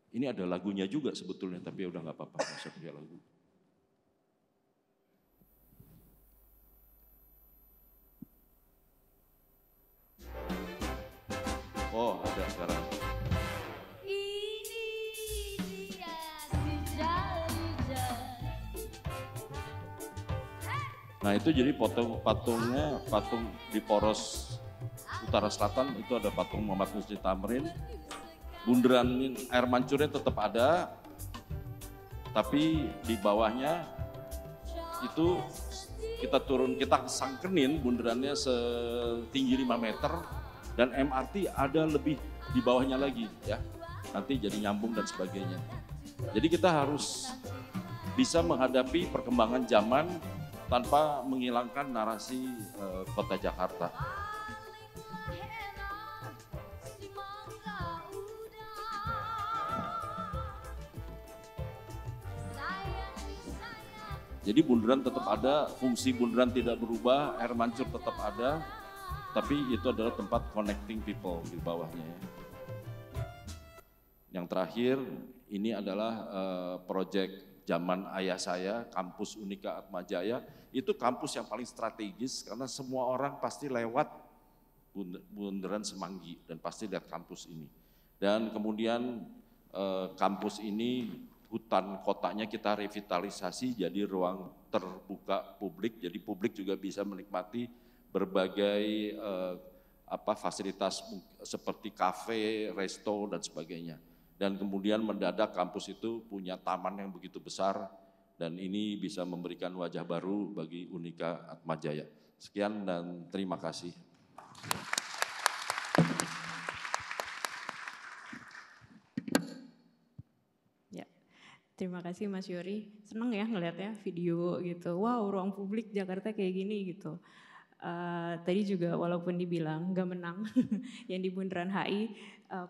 Ini ada lagunya juga sebetulnya, tapi udah nggak apa-apa, nggak usah pakai lagu. Oh, ada sekarang. Nah itu jadi patungnya, patung di poros utara selatan itu ada patung Muhammad Husni Tamrin. Bundaran air mancurnya tetap ada, tapi di bawahnya itu kita sangkenin bundarannya setinggi 5 meter dan MRT ada lebih di bawahnya lagi ya. Nanti jadi nyambung dan sebagainya. Jadi kita harus bisa menghadapi perkembangan zaman tanpa menghilangkan narasi kota Jakarta. Jadi bundaran tetap ada, fungsi bundaran tidak berubah, air mancur tetap ada, tapi itu adalah tempat connecting people di bawahnya. Yang terakhir, ini adalah proyek zaman ayah saya, kampus Unika Atmajaya. Itu kampus yang paling strategis karena semua orang pasti lewat bundaran Semanggi dan pasti lihat kampus ini. Dan kemudian kampus ini hutan kotanya kita revitalisasi jadi ruang terbuka publik, jadi publik juga bisa menikmati berbagai fasilitas seperti kafe, resto dan sebagainya. Dan kemudian mendadak kampus itu punya taman yang begitu besar dan ini bisa memberikan wajah baru bagi Unika Atmajaya. Sekian dan terima kasih. Terima kasih Mas Yori, seneng ya ngelihatnya video gitu, wow ruang publik Jakarta kayak gini gitu. Tadi juga walaupun dibilang gak menang yang di Bundaran HI,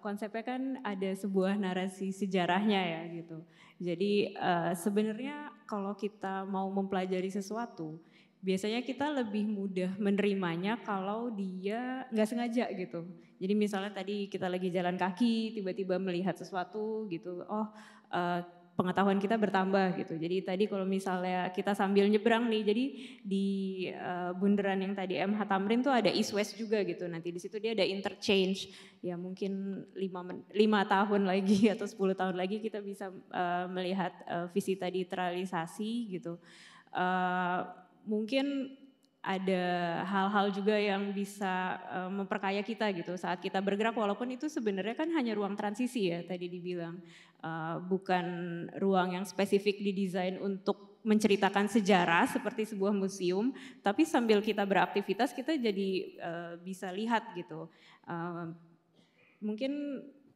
konsepnya kan ada sebuah narasi sejarahnya ya gitu. Jadi sebenarnya kalau kita mau mempelajari sesuatu, biasanya kita lebih mudah menerimanya kalau dia gak sengaja gitu. Jadi misalnya tadi kita lagi jalan kaki, tiba-tiba melihat sesuatu gitu, pengetahuan kita bertambah gitu. Jadi tadi kalau misalnya kita sambil nyebrang nih, jadi di bundaran yang tadi MH Tamrin tuh ada East West juga gitu. Nanti di situ dia ada interchange. Ya mungkin 5 tahun lagi atau 10 tahun lagi kita bisa melihat visi tadi terrealisasi gitu. Mungkin ada hal-hal juga yang bisa memperkaya kita gitu saat kita bergerak, walaupun itu sebenarnya kan hanya ruang transisi ya tadi dibilang, bukan ruang yang spesifik didesain untuk menceritakan sejarah seperti sebuah museum, tapi sambil kita beraktivitas kita jadi bisa lihat gitu. Mungkin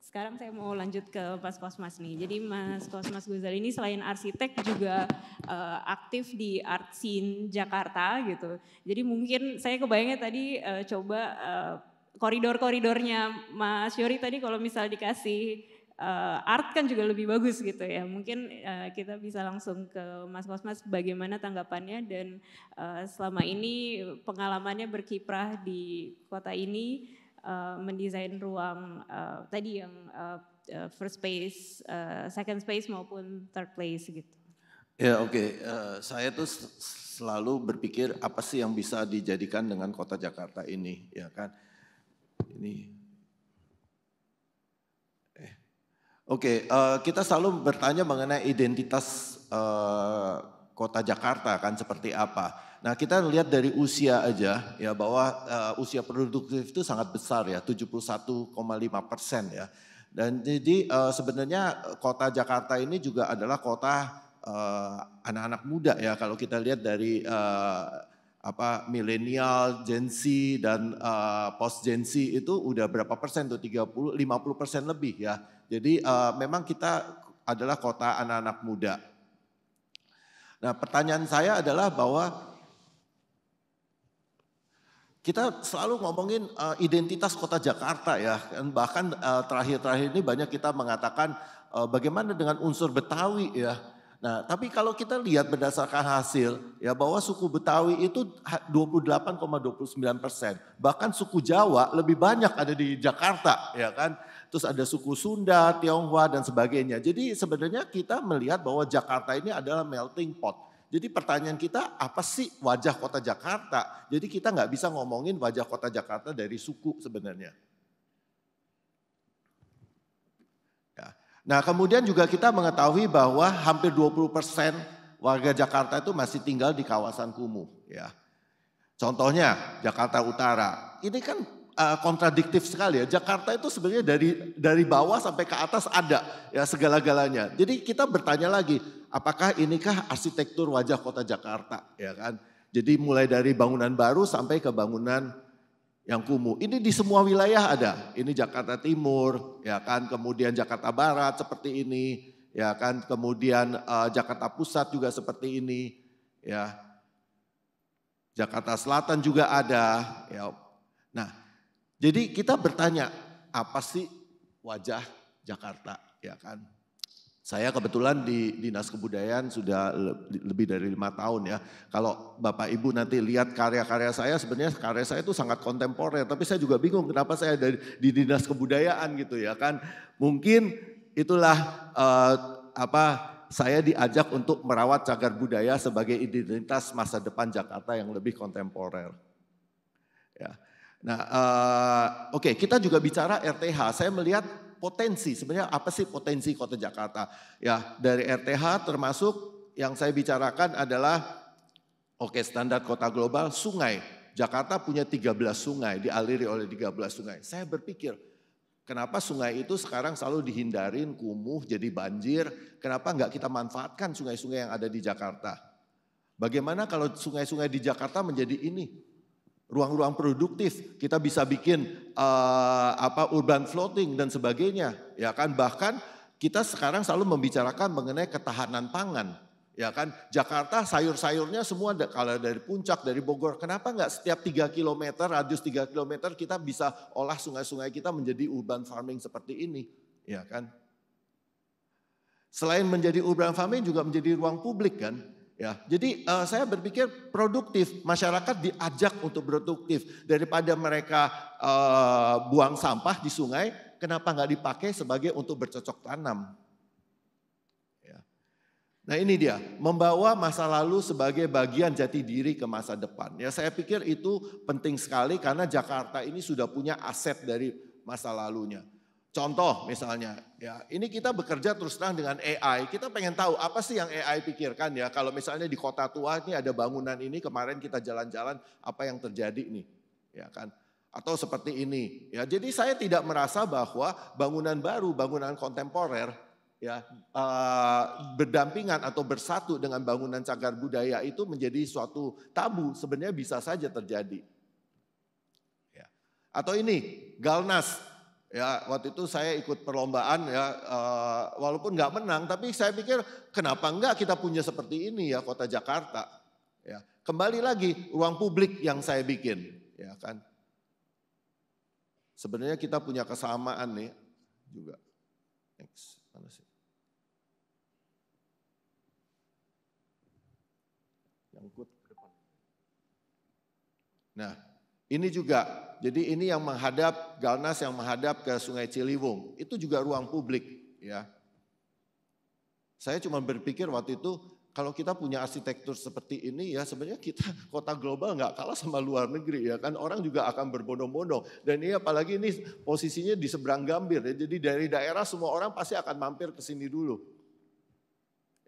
sekarang saya mau lanjut ke Mas Kosmas nih. Jadi Mas Kosmas Gozali ini selain arsitek juga aktif di art scene Jakarta gitu. Jadi mungkin saya kebayangnya tadi coba koridor-koridornya Mas Yori tadi kalau misal dikasih art kan juga lebih bagus gitu ya. Mungkin kita bisa langsung ke Mas Kosmas bagaimana tanggapannya dan selama ini pengalamannya berkiprah di kota ini, mendesain ruang tadi yang first space, second space maupun third place gitu. Ya oke. Saya tuh selalu berpikir apa sih yang bisa dijadikan dengan kota Jakarta ini, ya kan? Ini. Oke, kita selalu bertanya mengenai identitas kota Jakarta kan seperti apa. Nah kita lihat dari usia aja ya bahwa usia produktif itu sangat besar ya, 71,5% ya. Dan jadi sebenarnya kota Jakarta ini juga adalah kota anak-anak muda ya, kalau kita lihat dari milenial, Gen Z dan post Gen Z itu udah berapa persen tuh, 50% lebih ya. Jadi memang kita adalah kota anak-anak muda. Nah pertanyaan saya adalah bahwa kita selalu ngomongin identitas kota Jakarta ya. Bahkan terakhir-terakhir ini banyak kita mengatakan bagaimana dengan unsur Betawi ya. Nah tapi kalau kita lihat berdasarkan hasil ya bahwa suku Betawi itu 28,29%. Bahkan suku Jawa lebih banyak ada di Jakarta ya kan. Terus ada suku Sunda, Tionghoa dan sebagainya. Jadi sebenarnya kita melihat bahwa Jakarta ini adalah melting pot. Jadi pertanyaan kita apa sih wajah kota Jakarta? Jadi kita nggak bisa ngomongin wajah kota Jakarta dari suku sebenarnya. Ya. Nah kemudian juga kita mengetahui bahwa hampir 20% warga Jakarta itu masih tinggal di kawasan kumuh. Ya. Contohnya Jakarta Utara, ini kan kontradiktif sekali ya. Jakarta itu sebenarnya dari bawah sampai ke atas ada ya segala-galanya. Jadi kita bertanya lagi, apakah inikah arsitektur wajah kota Jakarta ya kan? Jadi mulai dari bangunan baru sampai ke bangunan yang kumuh. Ini di semua wilayah ada. Ini Jakarta Timur ya kan, kemudian Jakarta Barat seperti ini ya kan, kemudian Jakarta Pusat juga seperti ini ya. Jakarta Selatan juga ada ya. Nah, jadi kita bertanya, apa sih wajah Jakarta, ya kan? Saya kebetulan di Dinas Kebudayaan sudah lebih dari 5 tahun ya. Kalau Bapak Ibu nanti lihat karya-karya saya, sebenarnya karya saya itu sangat kontemporer. Tapi saya juga bingung kenapa saya di Dinas Kebudayaan gitu ya kan. Mungkin itulah saya diajak untuk merawat cagar budaya sebagai identitas masa depan Jakarta yang lebih kontemporer. Ya. Nah, oke, kita juga bicara RTH. Saya melihat potensi, sebenarnya apa sih potensi kota Jakarta? Ya, dari RTH termasuk yang saya bicarakan adalah standar kota global, sungai. Jakarta punya 13 sungai, dialiri oleh 13 sungai. Saya berpikir, kenapa sungai itu sekarang selalu dihindarin, kumuh, jadi banjir? Kenapa enggak kita manfaatkan sungai-sungai yang ada di Jakarta? Bagaimana kalau sungai-sungai di Jakarta menjadi ini? Ruang-ruang produktif, kita bisa bikin urban floating dan sebagainya, ya kan. Bahkan kita sekarang selalu membicarakan mengenai ketahanan pangan, ya kan. Jakarta sayur-sayurnya semua kalau dari Puncak, dari Bogor, kenapa enggak setiap 3 km, radius 3 km kita bisa olah sungai-sungai kita menjadi urban farming seperti ini, ya kan. Selain menjadi urban farming juga menjadi ruang publik kan. Ya, jadi saya berpikir produktif, masyarakat diajak untuk produktif. Daripada mereka buang sampah di sungai, kenapa nggak dipakai sebagai untuk bercocok tanam? Ya. Nah ini dia, membawa masa lalu sebagai bagian jati diri ke masa depan. Ya saya pikir itu penting sekali karena Jakarta ini sudah punya aset dari masa lalunya. Contoh misalnya, ya ini kita bekerja terus terang dengan AI, kita pengen tahu apa sih yang AI pikirkan ya. Kalau misalnya di kota tua ini ada bangunan ini, kemarin kita jalan-jalan, apa yang terjadi nih, ya kan. Atau seperti ini, ya jadi saya tidak merasa bahwa bangunan baru, bangunan kontemporer, ya berdampingan atau bersatu dengan bangunan cagar budaya itu menjadi suatu tabu, sebenarnya bisa saja terjadi. Ya. Atau ini, Galnas. Ya waktu itu saya ikut perlombaan ya walaupun nggak menang tapi saya pikir kenapa enggak kita punya seperti ini ya kota Jakarta. Ya kembali lagi ruang publik yang saya bikin ya kan. Sebenarnya kita punya kesamaan nih juga. Next, mana sih? Nyangkut ke depan. Nah ini juga, jadi ini yang menghadap, Galnas yang menghadap ke Sungai Ciliwung, itu juga ruang publik ya. Saya cuma berpikir waktu itu kalau kita punya arsitektur seperti ini ya sebenarnya kita kota global nggak kalah sama luar negeri ya kan. Orang juga akan berbondong-bondong. Dan ini apalagi ini posisinya di seberang Gambir ya. Jadi dari daerah semua orang pasti akan mampir ke sini dulu.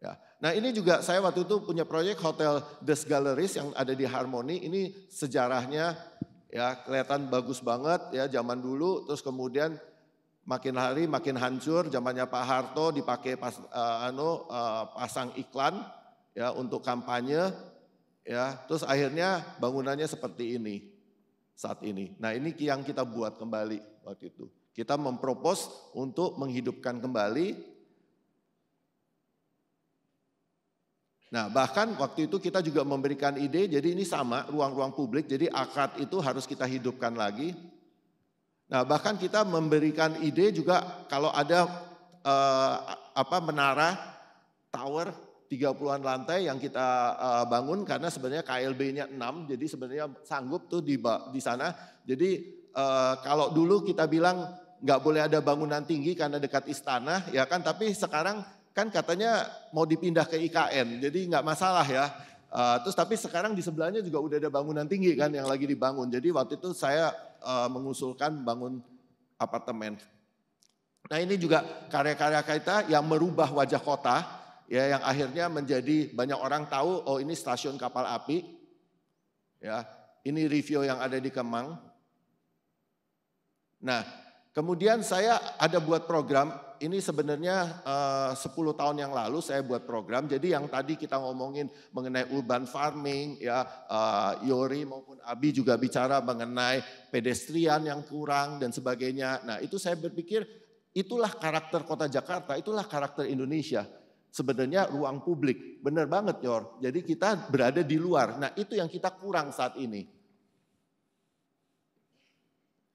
Ya. Nah ini juga saya waktu itu punya proyek Hotel Des Galleries yang ada di Harmony. Ini sejarahnya ya kelihatan bagus banget ya zaman dulu. Terus kemudian makin hari makin hancur, zamannya Pak Harto dipakai pasang iklan ya untuk kampanye ya. Terus akhirnya bangunannya seperti ini saat ini. Nah, ini yang kita buat kembali waktu itu. Kita mempropos untuk menghidupkan kembali. Nah, bahkan waktu itu kita juga memberikan ide, jadi ini sama ruang-ruang publik, jadi akad itu harus kita hidupkan lagi. Nah, bahkan kita memberikan ide juga kalau ada menara tower 30-an lantai yang kita bangun karena sebenarnya KLB-nya 6, jadi sebenarnya sanggup tuh di sana. Jadi kalau dulu kita bilang nggak boleh ada bangunan tinggi karena dekat istana, ya kan? Tapi sekarang kan katanya mau dipindah ke IKN, jadi nggak masalah ya. Terus tapi sekarang di sebelahnya juga udah ada bangunan tinggi kan yang lagi dibangun. Jadi waktu itu saya mengusulkan bangun apartemen. Nah ini juga karya-karya kita yang merubah wajah kota, ya yang akhirnya menjadi banyak orang tahu, oh ini stasiun kapal api, ya ini Rivio yang ada di Kemang. Nah kemudian saya ada buat program, ini sebenarnya 10 tahun yang lalu saya buat program. Jadi yang tadi kita ngomongin mengenai urban farming, ya Yori maupun Abi juga bicara mengenai pedestrian yang kurang dan sebagainya. Nah itu saya berpikir itulah karakter kota Jakarta, itulah karakter Indonesia. Sebenarnya ruang publik, benar banget Yor. Jadi kita berada di luar, nah itu yang kita kurang saat ini.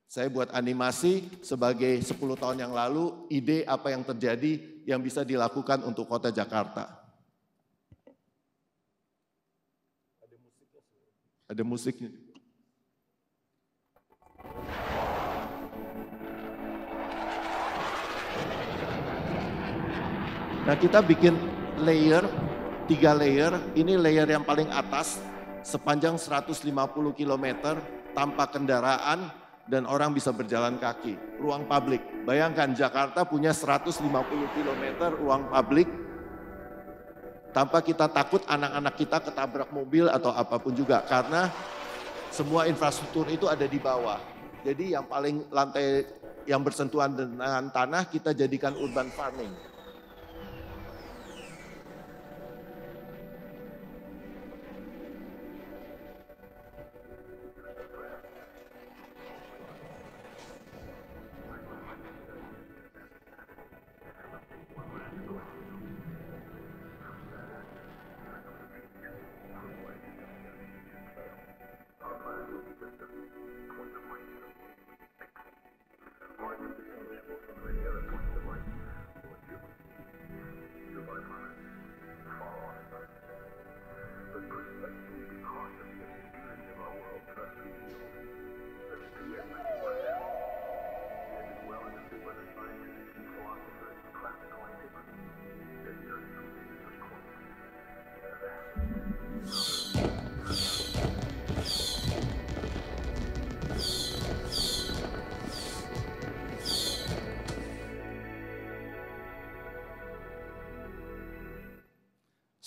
Saya buat animasi sebagai 10 tahun yang lalu, ide apa yang terjadi yang bisa dilakukan untuk kota Jakarta. Ada musiknya. Nah kita bikin layer, 3 layer, ini layer yang paling atas, sepanjang 150 km tanpa kendaraan, dan orang bisa berjalan kaki, ruang publik. Bayangkan Jakarta punya 150 km ruang publik, tanpa kita takut anak-anak kita ketabrak mobil atau apapun juga, karena semua infrastruktur itu ada di bawah. Jadi yang paling lantai yang bersentuhan dengan tanah kita jadikan urban farming.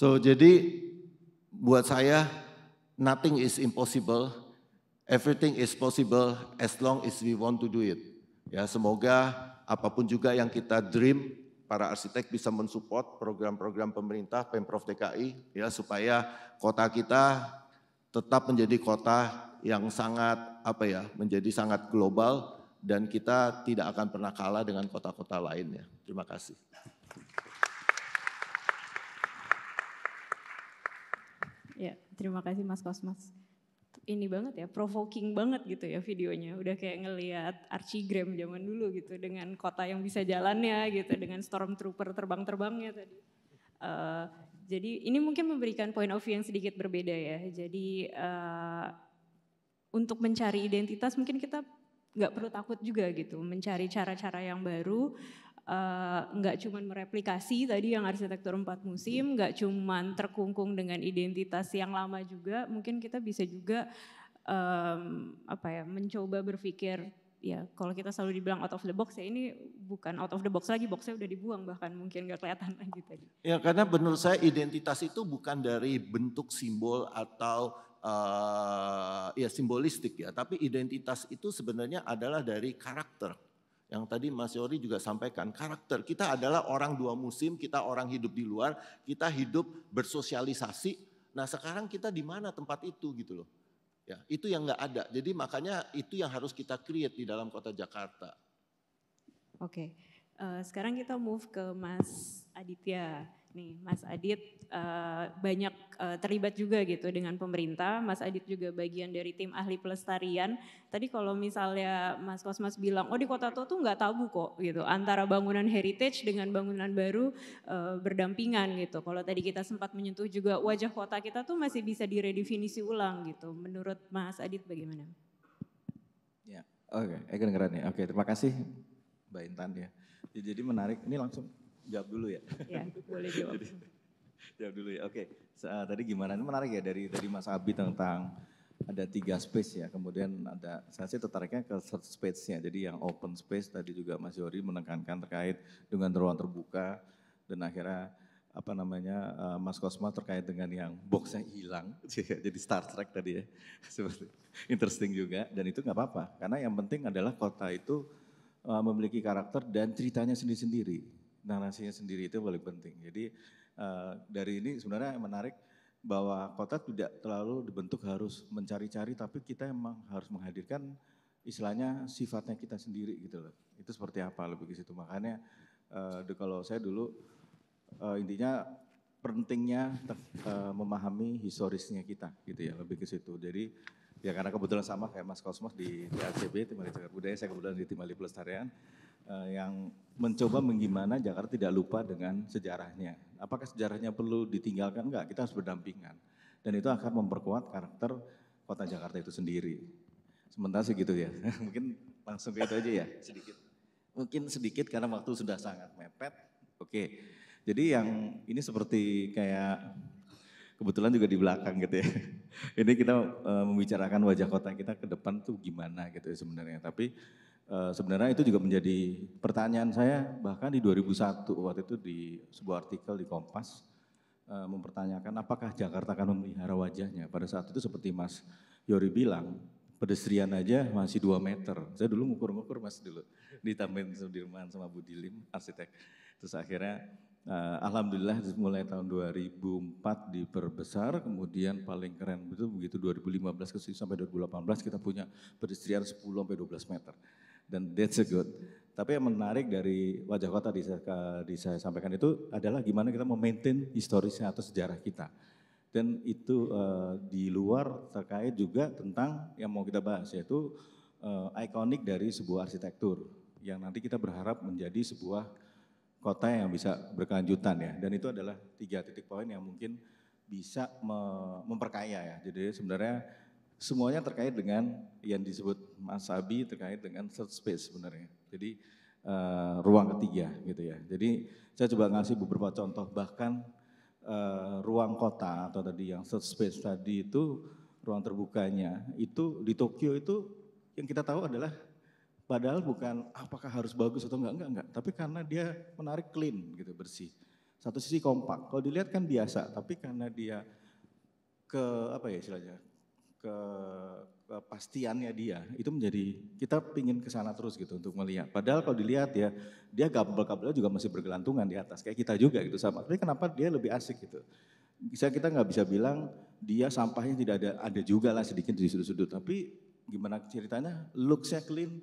So jadi buat saya nothing is impossible, everything is possible as long as we want to do it. Ya semoga apapun juga yang kita dream, para arsitek bisa mensupport program-program pemerintah Pemprov DKI ya supaya kota kita tetap menjadi kota yang sangat menjadi sangat global dan kita tidak akan pernah kalah dengan kota-kota lainnya. Terima kasih. Ya, terima kasih Mas Kosmas. Ini banget ya, provoking banget gitu ya videonya. Udah kayak ngelihat Archigram zaman dulu gitu dengan kota yang bisa jalannya gitu, dengan stormtrooper terbang-terbangnya tadi. Jadi ini mungkin memberikan point of view yang sedikit berbeda ya. Jadi untuk mencari identitas mungkin kita nggak perlu takut juga gitu, mencari cara-cara yang baru nggak cuman mereplikasi tadi yang arsitektur 4 musim, nggak cuman terkungkung dengan identitas yang lama juga, mungkin kita bisa juga mencoba berpikir, ya kalau kita selalu dibilang out of the box, ya ini bukan out of the box lagi, boxnya udah dibuang bahkan mungkin nggak kelihatan lagi tadi. Ya karena menurut saya identitas itu bukan dari bentuk simbol atau ya simbolistik ya, tapi identitas itu sebenarnya adalah dari karakter. Yang tadi Mas Yory juga sampaikan, karakter. Kita adalah orang 2 musim, kita orang hidup di luar, kita hidup bersosialisasi. Nah sekarang kita di mana tempat itu gitu loh. Ya, itu yang nggak ada. Jadi makanya itu yang harus kita create di dalam kota Jakarta. Oke, sekarang kita move ke Mas Aditya. Nih, Mas Adit banyak terlibat juga gitu dengan pemerintah. Mas Adit juga bagian dari tim ahli pelestarian. Tadi kalau misalnya Mas Kosmas bilang, oh di Kota Tua tuh nggak tabu kok gitu. Antara bangunan heritage dengan bangunan baru berdampingan gitu. Kalau tadi kita sempat menyentuh juga wajah kota kita tuh masih bisa diredefinisi ulang gitu. Menurut Mas Adit bagaimana? Ya, oke, kedengeran ya. Oke, terima kasih Mbak Intan ya. Jadi menarik, ini langsung jawab dulu ya. Ya, boleh jawab. Jawab dulu ya. Oke. Tadi gimana? Ini menarik ya dari Mas Abi tentang ada 3 space ya. Kemudian ada saya sih tertariknya ke third space-nya. Jadi yang open space tadi juga Mas Yory menekankan terkait dengan ruang terbuka dan akhirnya Mas Kosma terkait dengan yang boxnya hilang. Jadi Star Trek tadi ya. Seperti interesting juga dan itu nggak apa-apa karena yang penting adalah kota itu memiliki karakter dan ceritanya sendiri-sendiri. Narasinya sendiri itu paling penting. Jadi dari ini sebenarnya menarik bahwa kota tidak terlalu dibentuk harus mencari-cari, tapi kita emang harus menghadirkan istilahnya sifatnya kita sendiri gitu loh. Itu seperti apa lebih ke situ. Makanya kalau saya dulu intinya pentingnya memahami historisnya kita gitu ya, lebih ke situ. Jadi ya karena kebetulan sama kayak Mas Kosmos di TACB, Tim Ahli Cagar Budaya, saya kebetulan di Tim Ahli Pelestarian. Yang mencoba bagaimana Jakarta tidak lupa dengan sejarahnya. Apakah sejarahnya perlu ditinggalkan? Enggak, kita harus berdampingan. Dan itu akan memperkuat karakter kota Jakarta itu sendiri. Sementara segitu ya, mungkin langsung ke itu aja ya, sedikit. Mungkin sedikit karena waktu sudah sangat mepet. Oke, jadi yang ini seperti kayak kebetulan juga di belakang gitu ya. Ini kita membicarakan wajah kota kita ke depan tuh gimana gitu ya sebenarnya. Tapi sebenarnya itu juga menjadi pertanyaan saya bahkan di 2001 waktu itu di sebuah artikel di Kompas mempertanyakan apakah Jakarta akan memelihara wajahnya. Pada saat itu seperti Mas Yory bilang pedestrian aja masih 2 meter. Saya dulu ngukur-ngukur Mas dulu di Taman Sudirman sama Bu Dilim arsitek. Terus akhirnya alhamdulillah mulai tahun 2004 diperbesar, kemudian paling keren begitu 2015 sampai 2018 kita punya pedestrian 10 sampai 12 meter. Dan that's a good. Tapi yang menarik dari wajah kota di saya sampaikan itu adalah gimana kita memaintain historisnya atau sejarah kita. Dan itu di luar terkait juga tentang yang mau kita bahas yaitu ikonik dari sebuah arsitektur yang nanti kita berharap menjadi sebuah kota yang bisa berkelanjutan ya. Dan itu adalah 3 titik poin yang mungkin bisa memperkaya ya. Jadi sebenarnya semuanya terkait dengan yang disebut Mas Abi terkait dengan third space sebenarnya. Jadi ruang ketiga gitu ya. Jadi saya coba ngasih beberapa contoh bahkan ruang kota atau tadi yang third space tadi itu ruang terbukanya itu di Tokyo itu yang kita tahu adalah padahal bukan apakah harus bagus atau enggak. Tapi karena dia menarik clean gitu, bersih. Satu sisi kompak, kalau dilihat kan biasa, tapi karena dia kepastiannya dia, itu menjadi, kita pingin kesana terus gitu untuk melihat. Padahal kalau dilihat ya, dia kabel-kabelnya juga masih bergelantungan di atas, kayak kita juga gitu sama. Tapi kenapa dia lebih asik gitu. Kita nggak bisa bilang dia sampahnya tidak ada juga lah sedikit di sudut-sudut. Tapi gimana ceritanya, looks-nya clean,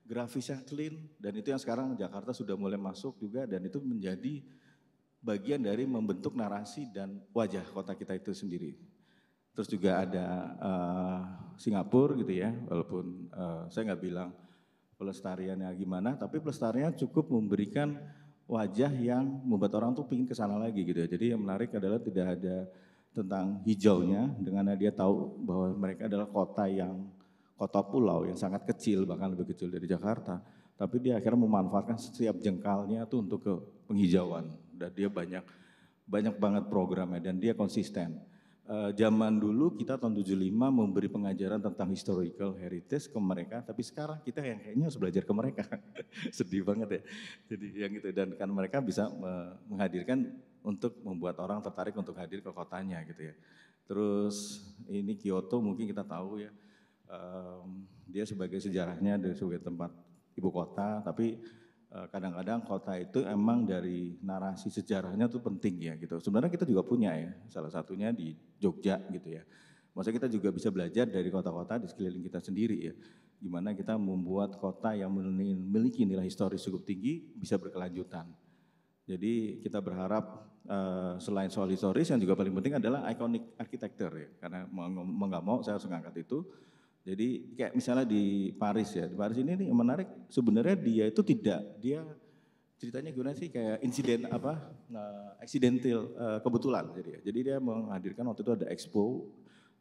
grafisnya clean, dan itu yang sekarang Jakarta sudah mulai masuk juga, dan itu menjadi bagian dari membentuk narasi dan wajah kota kita itu sendiri. Terus juga ada Singapura gitu ya, walaupun saya nggak bilang pelestariannya gimana, tapi pelestariannya cukup memberikan wajah yang membuat orang tuh pingin kesana lagi gitu ya. Jadi yang menarik adalah tidak ada tentang hijaunya, dengan dia tahu bahwa mereka adalah kota pulau yang sangat kecil, bahkan lebih kecil dari Jakarta. tapi dia akhirnya memanfaatkan setiap jengkalnya tuh untuk ke penghijauan. Dan dia banyak banget programnya dan dia konsisten. Zaman dulu kita tahun 75 memberi pengajaran tentang historical heritage ke mereka, tapi sekarang kita yang kayaknya harus belajar ke mereka. Sedih banget ya. Jadi yang itu, dan kan mereka bisa menghadirkan untuk membuat orang tertarik untuk hadir ke kotanya gitu ya. Terus ini Kyoto mungkin kita tahu ya, dia sebagai sejarahnya dari sebagai tempat ibu kota, tapi kadang-kadang kota itu emang dari narasi sejarahnya tuh penting ya gitu. Sebenarnya kita juga punya ya, salah satunya di Jogja gitu ya. Maksudnya kita juga bisa belajar dari kota-kota di sekeliling kita sendiri ya. Gimana kita membuat kota yang memiliki nilai historis cukup tinggi bisa berkelanjutan. Jadi kita berharap selain soal historis yang juga paling penting adalah iconic architecture ya. Karena mau nggak mau saya harus mengangkat itu. Jadi kayak misalnya di Paris ya, di Paris ini nih yang menarik sebenarnya dia itu dia ceritanya gimana sih kayak insiden accidental kebetulan jadi dia menghadirkan waktu itu ada Expo,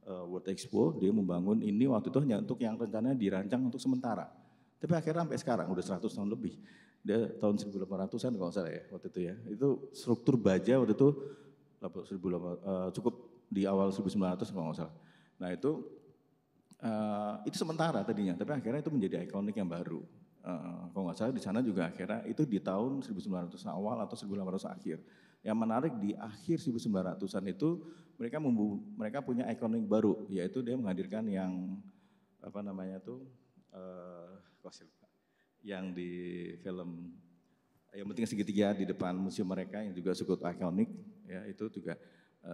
World Expo, dia membangun ini waktu itu hanya untuk yang rencananya dirancang untuk sementara. Tapi akhirnya sampai sekarang udah 100 tahun lebih. Dia tahun 1800-an kalau nggak salah ya waktu itu ya. Itu struktur baja waktu itu cukup di awal 1900 kalau nggak salah. Nah itu sementara tadinya, tapi akhirnya itu menjadi ikonik yang baru. Kalau nggak salah di sana juga akhirnya itu di tahun 1900 awal atau 1900 akhir. Yang menarik di akhir 1900-an itu mereka punya ikonik baru, yaitu dia menghadirkan yang apa namanya tuh yang di film yang penting segitiga di depan museum mereka yang juga cukup ikonik ya, itu juga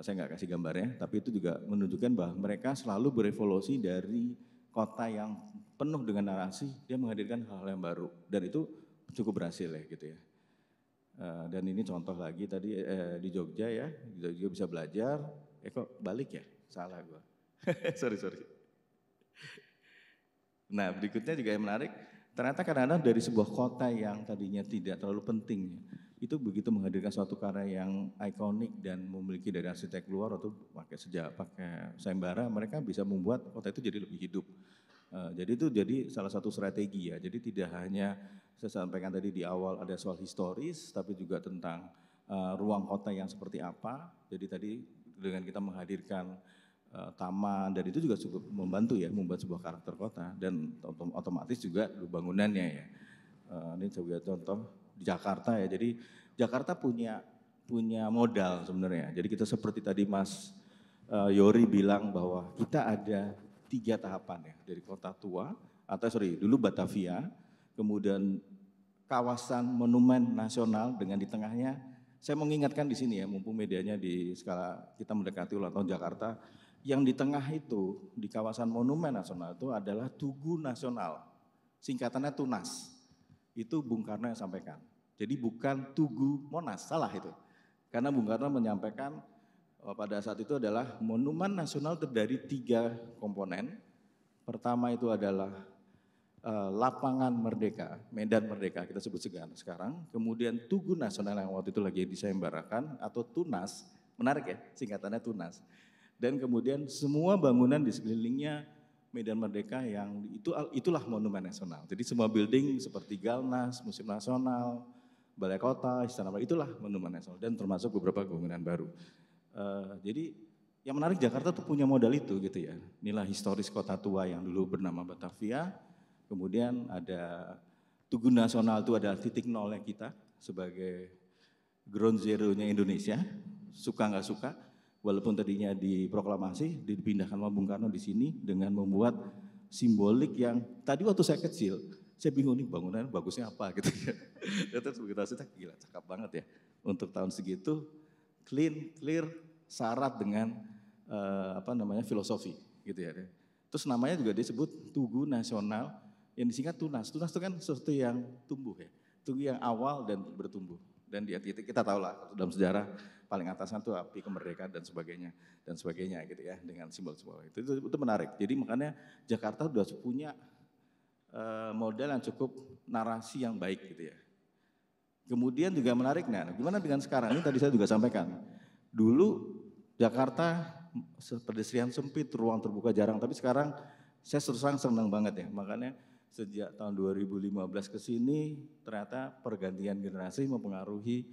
saya nggak kasih gambarnya, tapi itu juga menunjukkan bahwa mereka selalu berevolusi dari kota yang penuh dengan narasi, dia menghadirkan hal-hal yang baru dan itu cukup berhasil ya gitu ya. Dan ini contoh lagi tadi di Jogja ya, di Jogja bisa belajar. Kok balik ya? Salah gua. sorry. Nah berikutnya juga yang menarik, ternyata kadang-kadang dari sebuah kota yang tadinya tidak terlalu penting, itu begitu menghadirkan suatu karya yang ikonik dan memiliki dari arsitek luar atau pakai sayembara, mereka bisa membuat kota itu jadi lebih hidup. Jadi itu jadi salah satu strategi ya. Jadi tidak hanya saya sampaikan tadi di awal ada soal historis, tapi juga tentang ruang kota yang seperti apa. Jadi tadi dengan kita menghadirkan taman dan itu juga cukup membantu ya membuat sebuah karakter kota dan otomatis juga bangunannya ya. Ini juga contoh di Jakarta ya. Jadi Jakarta punya modal sebenarnya. Jadi kita seperti tadi Mas Yori bilang bahwa kita ada 3 tahapan ya, dari kota tua dulu Batavia, kemudian kawasan monumen nasional dengan di tengahnya. Saya mau ingatkan di sini ya, mumpung medianya di skala kita mendekati ulang tahun Jakarta, yang di tengah itu di kawasan monumen nasional itu adalah Tugu Nasional, singkatannya TUNAS. Itu Bung Karno yang sampaikan. Jadi bukan Tugu Monas, salah itu. Karena Bung Karno menyampaikan pada saat itu adalah monumen nasional terdiri 3 komponen. Pertama itu adalah Lapangan Merdeka, Medan Merdeka kita sebut sekarang. Kemudian Tugu Nasional yang waktu itu lagi disayembarakan atau TUNAS, menarik ya singkatannya TUNAS. Dan kemudian semua bangunan di sekelilingnya Medan Merdeka yang itulah monumen nasional. Jadi semua building seperti Galnas, Museum Nasional, Balai Kota, Istana Merdeka, itulah monumen nasional dan termasuk beberapa bangunan baru. Jadi yang menarik Jakarta tuh punya modal itu gitu ya. Inilah historis kota tua yang dulu bernama Batavia. Kemudian ada Tugu Nasional itu adalah titik nolnya kita sebagai ground zero-nya Indonesia. Suka nggak suka, walaupun tadinya diproklamasi, dipindahkan sama Bung Karno di sini dengan membuat simbolik yang tadi waktu saya kecil, saya bingung nih bangunan bagusnya apa gitu ya. Terus begitu saya gila cakep banget ya. Untuk tahun segitu clear, syarat dengan filosofi gitu ya. Terus namanya juga disebut Tugu Nasional yang disingkat TUNAS. TUNAS itu kan sesuatu yang tumbuh ya. Tugu yang awal dan bertumbuh. Dan di titik kita tahu lah dalam sejarah paling atasnya itu api kemerdekaan dan sebagainya gitu ya dengan simbol-simbol itu menarik. Jadi makanya Jakarta sudah punya model yang cukup narasi yang baik gitu ya. Kemudian juga menarik, nah gimana dengan sekarang ini tadi saya juga sampaikan. Dulu Jakarta pedestrian sempit, ruang terbuka jarang, tapi sekarang saya terus terang senang banget ya. Makanya sejak tahun 2015 ke sini ternyata pergantian generasi mempengaruhi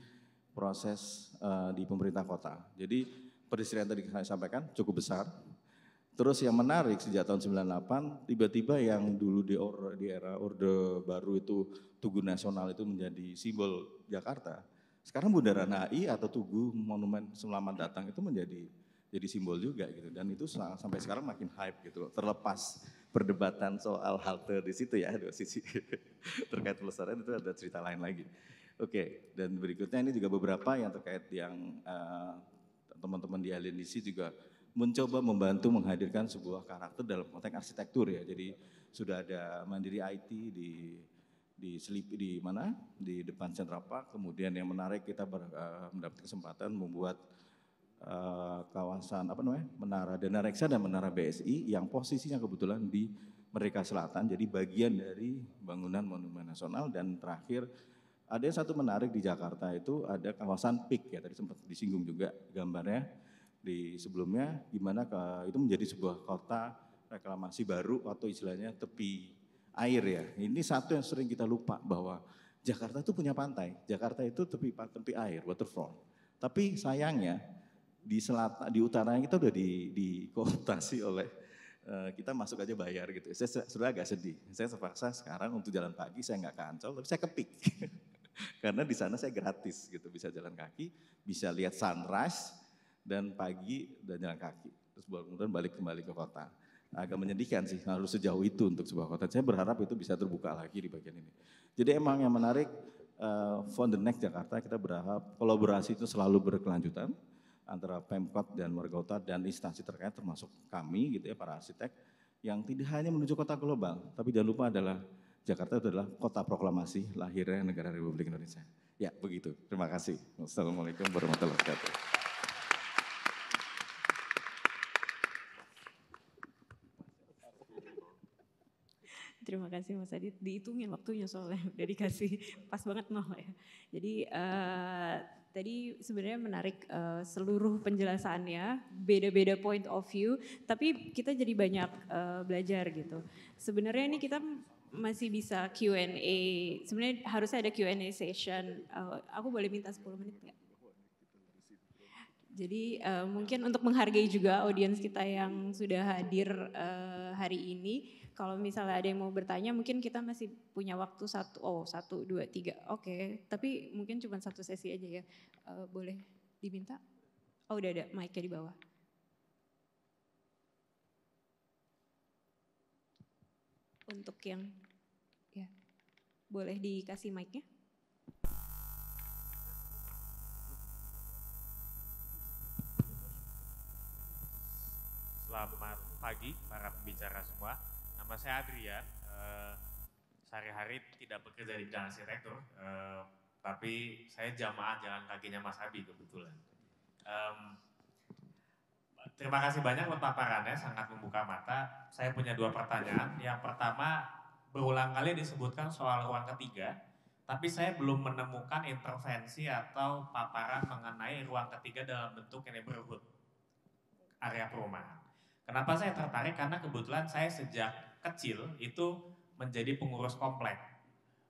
proses di pemerintah kota. Jadi peristiwa yang tadi saya sampaikan cukup besar. Terus yang menarik sejak tahun 98 tiba-tiba yang dulu di era Orde Baru itu Tugu Nasional itu menjadi simbol Jakarta. Sekarang Bundaran HI atau Tugu Monumen Selamat Datang itu jadi simbol juga gitu, dan itu sampai sekarang makin hype gitu loh. Terlepas perdebatan soal halte di situ ya, dua sisi terkait pelestarian itu ada cerita lain lagi. Oke, dan berikutnya ini juga beberapa yang terkait yang teman-teman di Alianisi juga mencoba membantu menghadirkan sebuah karakter dalam konteks arsitektur ya. Jadi sudah ada Mandiri IT di mana di depan Central Park. Kemudian yang menarik kita mendapat kesempatan membuat kawasan Menara Dana Reksa dan Menara BSI yang posisinya kebetulan di Merdeka Selatan, jadi bagian dari bangunan Monumen Nasional. Dan terakhir ada yang satu menarik di Jakarta itu ada kawasan PIK ya, tadi sempat disinggung juga gambarnya di sebelumnya, gimana itu menjadi sebuah kota reklamasi baru atau istilahnya tepi air ya. Ini satu yang sering kita lupa bahwa Jakarta itu punya pantai, Jakarta itu tepi air, waterfront. Tapi sayangnya di selatan, di utaranya kita udah dikooptasi oleh kita masuk aja bayar gitu. Saya sudah agak sedih. Saya terpaksa sekarang untuk jalan pagi saya nggak ke Ancol, tapi saya ke PIK. Karena di sana saya gratis gitu, bisa jalan kaki, bisa lihat sunrise dan pagi dan jalan kaki. Terus kemudian balik kembali ke kota. Agak menyedihkan sih harus sejauh itu untuk sebuah kota. Saya berharap itu bisa terbuka lagi di bagian ini. Jadi emang yang menarik for the next Jakarta, kita berharap kolaborasi itu selalu berkelanjutan antara Pemkot dan warga kota dan instansi terkait termasuk kami gitu ya, para arsitek yang tidak hanya menuju kota global, tapi jangan lupa adalah Jakarta itu adalah kota proklamasi lahirnya negara Republik Indonesia. Ya begitu, terima kasih. Wassalamualaikum warahmatullahi wabarakatuh. Terima kasih Mas Adit, dihitungin waktunya soalnya udah dikasih pas banget nol ya. Jadi tadi sebenarnya menarik seluruh penjelasannya, beda-beda point of view, tapi kita jadi banyak belajar gitu. Sebenarnya ini kita masih bisa Q&A, sebenarnya harusnya ada Q&A session, aku boleh minta 10 menit nggak? Jadi mungkin untuk menghargai juga audiens kita yang sudah hadir hari ini, kalau misalnya ada yang mau bertanya mungkin kita masih punya waktu 1, 2, 3, oke. Tapi mungkin cuma 1 sesi aja ya, boleh diminta? Oh udah ada mic-nya di bawah. Untuk yang, ya boleh dikasih mic-nya? Selamat pagi para pembicara semua. Nama saya Adrian, sehari-hari tidak bekerja di bidang arsitektur, tapi saya jamaah jalan kakinya Mas Abi kebetulan. Terima kasih banyak buat paparannya, sangat membuka mata. Saya punya 2 pertanyaan. Yang pertama, berulang kali disebutkan soal ruang ketiga, tapi saya belum menemukan intervensi atau paparan mengenai ruang ketiga dalam bentuk neighborhood, area perumahan. Kenapa saya tertarik? Karena kebetulan saya sejak kecil itu menjadi pengurus komplek.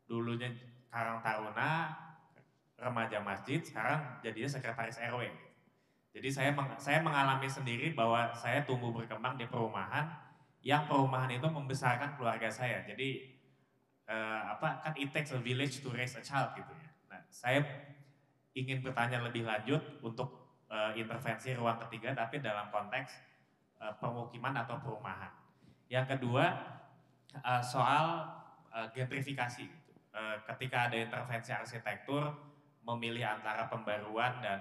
Dulunya Karang Taruna, remaja masjid, sekarang jadinya sekretaris RW. Jadi saya mengalami sendiri bahwa saya tumbuh berkembang di perumahan, yang perumahan itu membesarkan keluarga saya. Jadi kan it takes a village to raise a child gitu ya. Nah, saya ingin bertanya lebih lanjut untuk intervensi ruang ketiga, tapi dalam konteks pemukiman atau perumahan. Yang kedua soal gentrifikasi. Ketika ada intervensi arsitektur, memilih antara pembaruan dan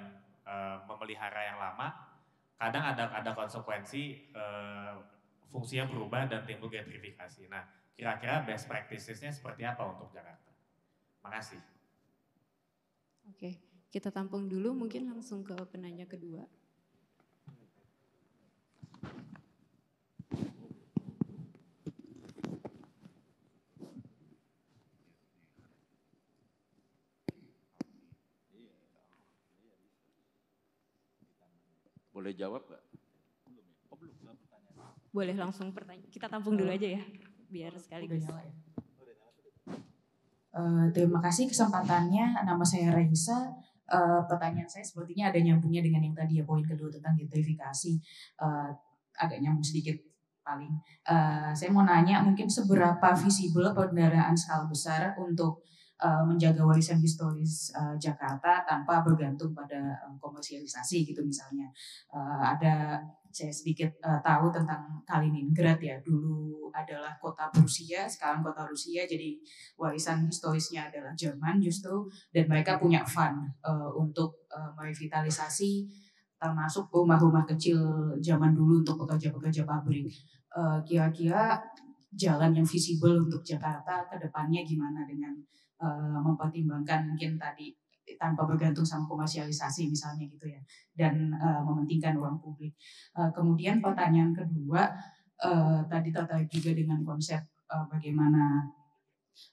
memelihara yang lama, kadang ada konsekuensi fungsinya berubah dan timbul gentrifikasi. Nah, kira-kira best practices-nya seperti apa untuk Jakarta? Makasih. Oke, kita tampung dulu, mungkin langsung ke penanya kedua. Boleh jawab nggak? Boleh langsung pertanyaan. Kita tampung dulu aja ya, biar sekaligus. Terima kasih kesempatannya. Nama saya Raisa. Pertanyaan saya sepertinya ada nyambungnya dengan yang tadi ya, poin kedua tentang gentrifikasi. Agak nyambung sedikit paling. Saya mau nanya mungkin seberapa visible pendanaan skala besar untuk menjaga warisan historis Jakarta tanpa bergantung pada komersialisasi gitu misalnya. Saya sedikit tahu tentang Kaliningrad ya, dulu adalah kota Prusia, sekarang kota Rusia, jadi warisan historisnya adalah Jerman justru, dan mereka punya fund untuk merevitalisasi termasuk rumah-rumah kecil zaman dulu untuk pekerja-pekerja pabrik. Kira-kira jalan yang visible untuk Jakarta ke depannya gimana dengan mempertimbangkan mungkin tadi tanpa bergantung sama komersialisasi misalnya gitu ya, dan mementingkan ruang publik. Kemudian pertanyaan kedua, tadi tertarik juga dengan konsep bagaimana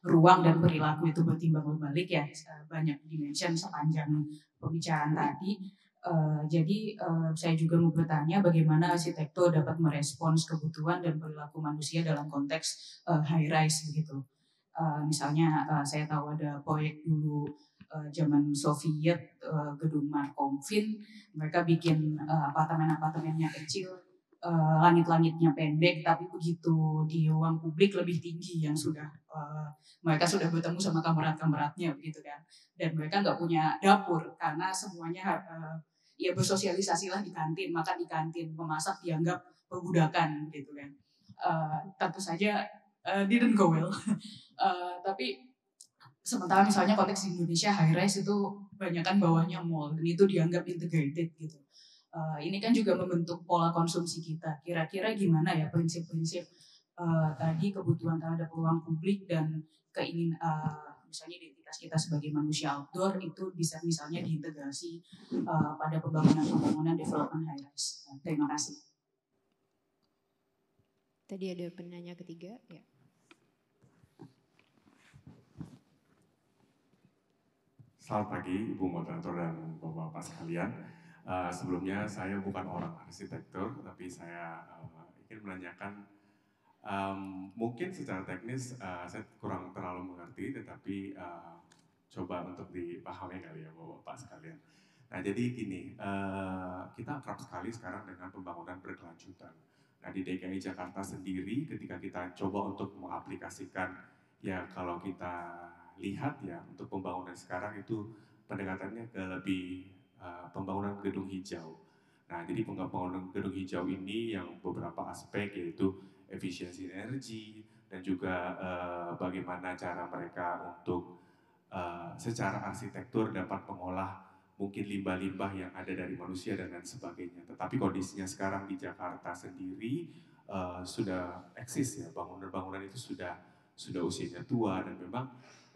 ruang dan perilaku itu bertimbang berbalik ya, banyak dimension sepanjang pembicaraan tadi. Jadi saya juga mau bertanya bagaimana arsitektur dapat merespons kebutuhan dan perilaku manusia dalam konteks high rise begitu. Misalnya saya tahu ada proyek dulu zaman Soviet, gedung Markomfin, mereka bikin apartemen-apartemennya kecil, langit-langitnya pendek, tapi begitu di ruang publik lebih tinggi yang sudah mereka sudah bertemu sama kamerat-kameratnya begitu kan, dan mereka nggak punya dapur karena semuanya ya bersosialisasilah di kantin, makan di kantin, memasak dianggap perbudakan gitu kan. Tentu saja didn't go well. Tapi sementara misalnya konteks di Indonesia high rise itu kebanyakan bawahnya mall dan itu dianggap integrated gitu. Ini kan juga membentuk pola konsumsi kita. Kira-kira gimana ya prinsip-prinsip tadi kebutuhan terhadap ruang publik dan misalnya identitas kita sebagai manusia outdoor itu bisa misalnya diintegrasi pada pembangunan development high rise. Terima kasih. Tadi ada penanya ketiga ya. Selamat pagi Ibu Moderator dan Bapak-Bapak sekalian. Sebelumnya saya bukan orang arsitektur, tapi saya ingin menanyakan, mungkin secara teknis saya kurang terlalu mengerti, tetapi coba untuk dipahami kali ya Bapak-Bapak sekalian. Nah jadi gini, kita akrab sekali sekarang dengan pembangunan berkelanjutan. Nah di DKI Jakarta sendiri ketika kita coba untuk mengaplikasikan, ya kalau kita lihat ya untuk pembangunan sekarang itu pendekatannya ke lebih pembangunan gedung hijau. Nah jadi pembangunan gedung hijau ini yang beberapa aspek yaitu efisiensi energi dan juga bagaimana cara mereka untuk secara arsitektur dapat mengolah mungkin limbah-limbah yang ada dari manusia dan lain sebagainya. Tetapi kondisinya sekarang di Jakarta sendiri sudah eksis ya, bangunan-bangunan itu sudah usianya tua dan memang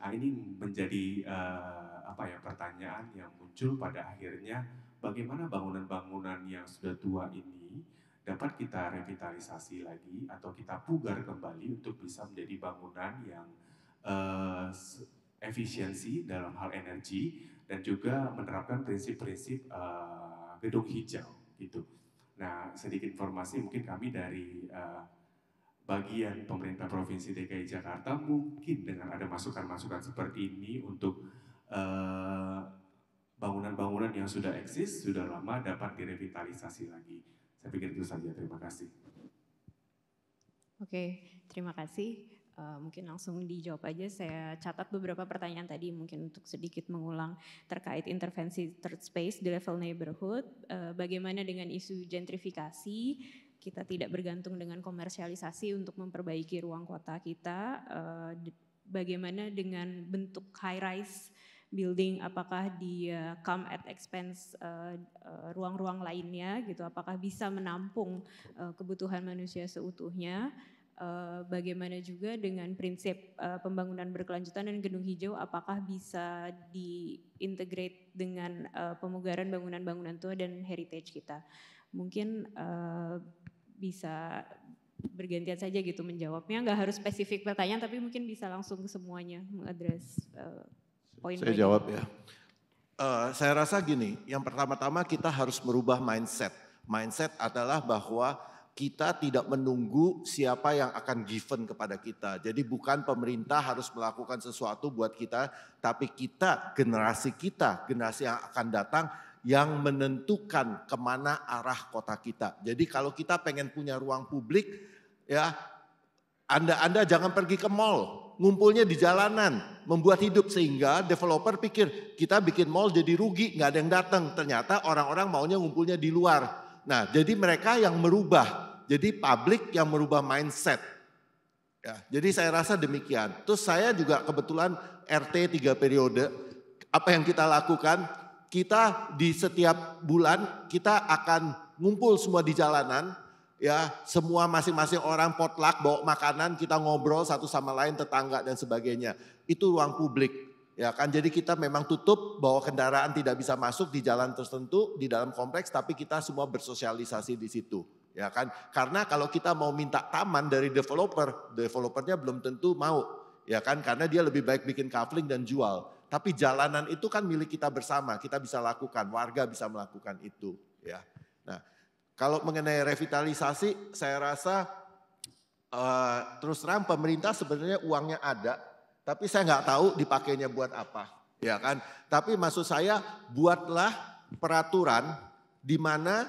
ini menjadi pertanyaan yang muncul pada akhirnya bagaimana bangunan-bangunan yang sudah tua ini dapat kita revitalisasi lagi atau kita pugar kembali untuk bisa menjadi bangunan yang efisiensi dalam hal energi dan juga menerapkan prinsip-prinsip gedung hijau gitu. Nah sedikit informasi mungkin kami dari bagian pemerintah Provinsi DKI Jakarta mungkin dengan ada masukan-masukan seperti ini untuk bangunan-bangunan yang sudah eksis, sudah lama dapat direvitalisasi lagi. Saya pikir itu saja, terima kasih. Oke, terima kasih. Mungkin langsung dijawab aja, saya catat beberapa pertanyaan tadi mungkin untuk sedikit mengulang terkait intervensi third space di level neighborhood, bagaimana dengan isu gentrifikasi, kita tidak bergantung dengan komersialisasi untuk memperbaiki ruang kota kita, bagaimana dengan bentuk high rise building, apakah dia come at expense ruang-ruang lainnya gitu, apakah bisa menampung kebutuhan manusia seutuhnya, bagaimana juga dengan prinsip pembangunan berkelanjutan dan gedung hijau, apakah bisa diintegrate dengan pemugaran bangunan-bangunan tua dan heritage kita. Mungkin bisa bergantian saja gitu menjawabnya, nggak harus spesifik pertanyaan tapi mungkin bisa langsung ke semuanya mengadres poin. Saya jawab ya. Saya rasa gini, yang pertama-tama kita harus merubah mindset. Mindset adalah bahwa kita tidak menunggu siapa yang akan given kepada kita. Jadi bukan pemerintah harus melakukan sesuatu buat kita, tapi kita, generasi yang akan datang yang menentukan kemana arah kota kita. Jadi kalau kita pengen punya ruang publik, ya Anda jangan pergi ke mall, ngumpulnya di jalanan, membuat hidup sehingga developer pikir kita bikin mall jadi rugi, nggak ada yang datang. Ternyata orang-orang maunya ngumpulnya di luar. Nah, jadi mereka yang merubah, jadi publik yang merubah mindset. Ya, jadi saya rasa demikian. Terus saya juga kebetulan RT 3 periode, apa yang kita lakukan, kita di setiap bulan kita akan ngumpul semua di jalanan, ya semua masing-masing orang potluck bawa makanan, kita ngobrol satu sama lain, tetangga dan sebagainya. Itu ruang publik. Ya kan, jadi kita memang tutup bahwa kendaraan tidak bisa masuk di jalan tertentu di dalam kompleks, tapi kita semua bersosialisasi di situ, ya kan? Karena kalau kita mau minta taman dari developernya belum tentu mau, ya kan? Karena dia lebih baik bikin kafling dan jual. Tapi jalanan itu kan milik kita bersama, kita bisa lakukan, warga bisa melakukan itu, ya. Nah, kalau mengenai revitalisasi, saya rasa terus terang pemerintah sebenarnya uangnya ada. Tapi saya nggak tahu dipakainya buat apa, ya kan? Tapi maksud saya buatlah peraturan di mana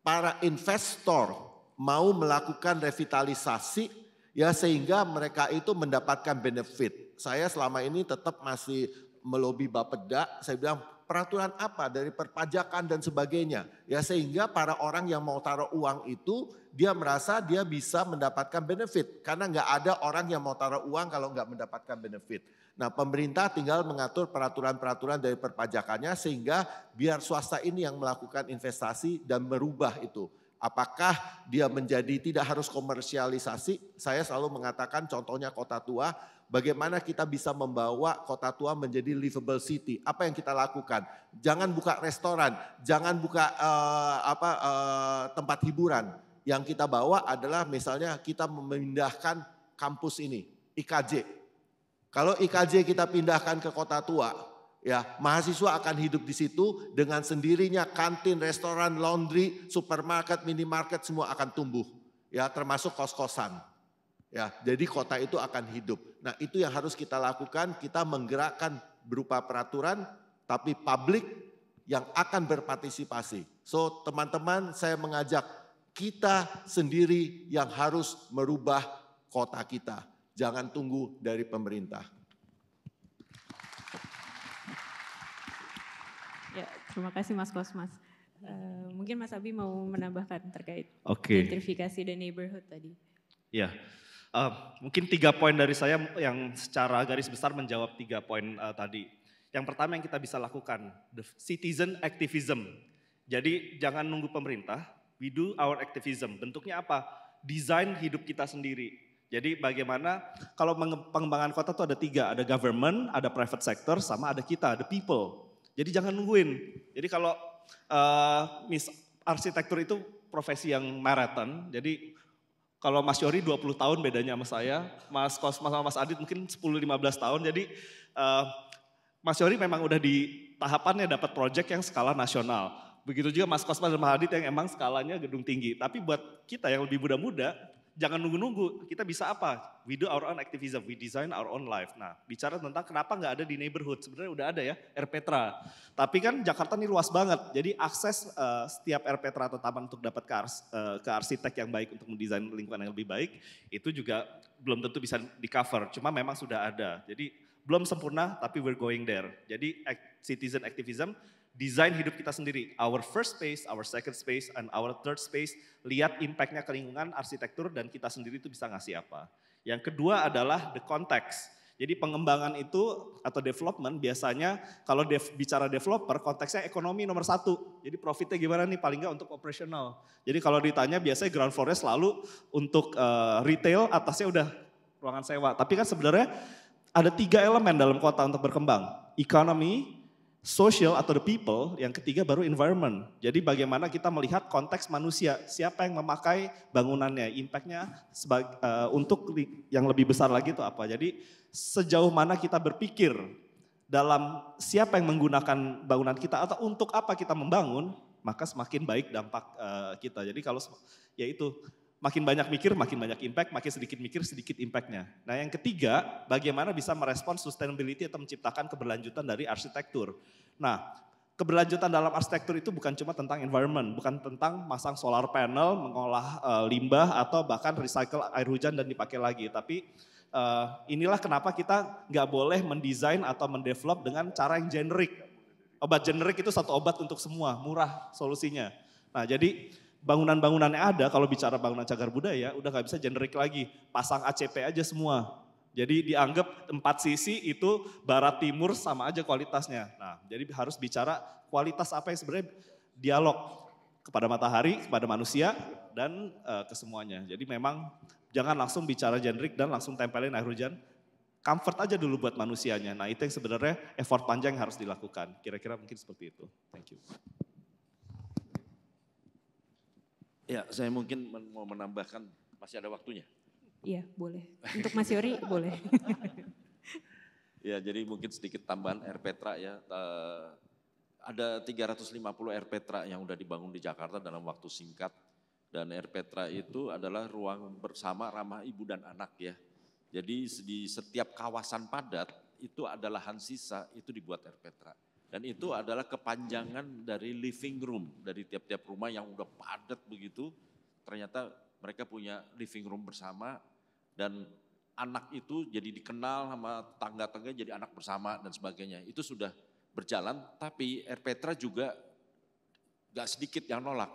para investor mau melakukan revitalisasi, ya sehingga mereka itu mendapatkan benefit. Saya selama ini tetap masih melobi Bapeda, saya bilang peraturan apa dari perpajakan dan sebagainya, ya sehingga para orang yang mau taruh uang itu dia merasa dia bisa mendapatkan benefit, karena nggak ada orang yang mau taruh uang kalau nggak mendapatkan benefit. Nah, pemerintah tinggal mengatur peraturan-peraturan dari perpajakannya sehingga biar swasta ini yang melakukan investasi dan merubah itu. Apakah dia menjadi tidak harus komersialisasi? Saya selalu mengatakan contohnya Kota Tua, bagaimana kita bisa membawa Kota Tua menjadi livable city. Apa yang kita lakukan? Jangan buka restoran, jangan buka tempat hiburan. Yang kita bawa adalah misalnya kita memindahkan kampus ini, IKJ. Kalau IKJ kita pindahkan ke Kota Tua, ya mahasiswa akan hidup di situ dengan sendirinya, kantin, restoran, laundry, supermarket, minimarket semua akan tumbuh, ya termasuk kos-kosan. Ya, jadi kota itu akan hidup. Nah, itu yang harus kita lakukan, kita menggerakkan berupa peraturan, tapi publik yang akan berpartisipasi. So, teman-teman, saya mengajak kita sendiri yang harus merubah kota kita. Jangan tunggu dari pemerintah. Ya, terima kasih Mas Kosmas. Mungkin Mas Abi mau menambahkan terkait gentrifikasi dan neighborhood tadi. Ya, mungkin 3 poin dari saya yang secara garis besar menjawab 3 poin tadi. Yang pertama yang kita bisa lakukan, the citizen activism. Jadi jangan nunggu pemerintah, we do our activism. Bentuknya apa? Desain hidup kita sendiri. Jadi bagaimana kalau pengembangan kota itu ada 3, ada government, ada private sector, sama ada kita, the people. Jadi jangan nungguin. Jadi kalau arsitektur itu profesi yang maraton, jadi kalau Mas Yohri 20 tahun bedanya sama saya, Mas Kosmas sama Mas Adit mungkin 10-15 tahun. Jadi Mas Yohri memang udah di tahapannya dapat project yang skala nasional. Begitu juga Mas Kosmas dan Mas Adit yang emang skalanya gedung tinggi. Tapi buat kita yang lebih muda-muda, jangan nunggu-nunggu. Kita bisa apa? We do our own activism, we design our own life. Nah, bicara tentang kenapa nggak ada di neighborhood. Sebenarnya udah ada ya, RPtra. Tapi kan Jakarta ini luas banget. Jadi akses setiap RPtra atau taman untuk dapat ke arsitek yang baik untuk mendesain lingkungan yang lebih baik, itu juga belum tentu bisa di cover. Cuma memang sudah ada. Jadi belum sempurna, tapi we're going there. Jadi citizen activism, desain hidup kita sendiri. Our first space, our second space, and our third space. Lihat impactnya ke lingkungan, arsitektur, dan kita sendiri itu bisa ngasih apa. Yang kedua adalah the context. Jadi pengembangan itu atau development biasanya kalau bicara developer konteksnya ekonomi nomor 1. Jadi profitnya gimana nih paling nggak untuk operasional. Jadi kalau ditanya biasanya ground floor-nya selalu untuk retail, atasnya udah ruangan sewa. Tapi kan sebenarnya ada 3 elemen dalam kota untuk berkembang. Economy, social atau the people, yang ketiga baru environment. Jadi bagaimana kita melihat konteks manusia, siapa yang memakai bangunannya, impactnya untuk yang lebih besar lagi itu apa. Jadi sejauh mana kita berpikir dalam siapa yang menggunakan bangunan kita atau untuk apa kita membangun, maka semakin baik dampak kita. Jadi kalau ya itu makin banyak mikir, makin banyak impact, makin sedikit mikir, sedikit impactnya. Nah yang ketiga, bagaimana bisa merespon sustainability atau menciptakan keberlanjutan dari arsitektur. Nah keberlanjutan dalam arsitektur itu bukan cuma tentang environment, bukan tentang masang solar panel, mengolah limbah atau bahkan recycle air hujan dan dipakai lagi. Tapi inilah kenapa kita nggak boleh mendesain atau mendevelop dengan cara yang generik. Obat generik itu satu obat untuk semua, murah solusinya. Nah jadi bangunan-bangunan yang ada, kalau bicara bangunan cagar budaya, udah gak bisa generik lagi. Pasang ACP aja semua. Jadi dianggap 4 sisi itu barat timur sama aja kualitasnya. Nah jadi harus bicara kualitas apa yang sebenarnya dialog kepada matahari, kepada manusia, dan ke semuanya. Jadi memang jangan langsung bicara generik dan langsung tempelin air hujan. Comfort aja dulu buat manusianya. Nah itu yang sebenarnya effort panjang yang harus dilakukan. Kira-kira mungkin seperti itu. Thank you. Ya, saya mungkin mau menambahkan, masih ada waktunya? Iya, boleh. Untuk Mas Yory, boleh. Ya, jadi mungkin sedikit tambahan Air Petra ya. Ada 350 Air Petra yang udah dibangun di Jakarta dalam waktu singkat. Dan Air Petra itu adalah ruang bersama ramah ibu dan anak ya. Jadi di setiap kawasan padat itu ada lahan sisa, itu dibuat Air Petra. Dan itu adalah kepanjangan dari living room, dari tiap-tiap rumah yang udah padat begitu, ternyata mereka punya living room bersama dan anak itu jadi dikenal sama tangga-tangga jadi anak bersama dan sebagainya. Itu sudah berjalan, tapi Air Petra juga gak sedikit yang nolak.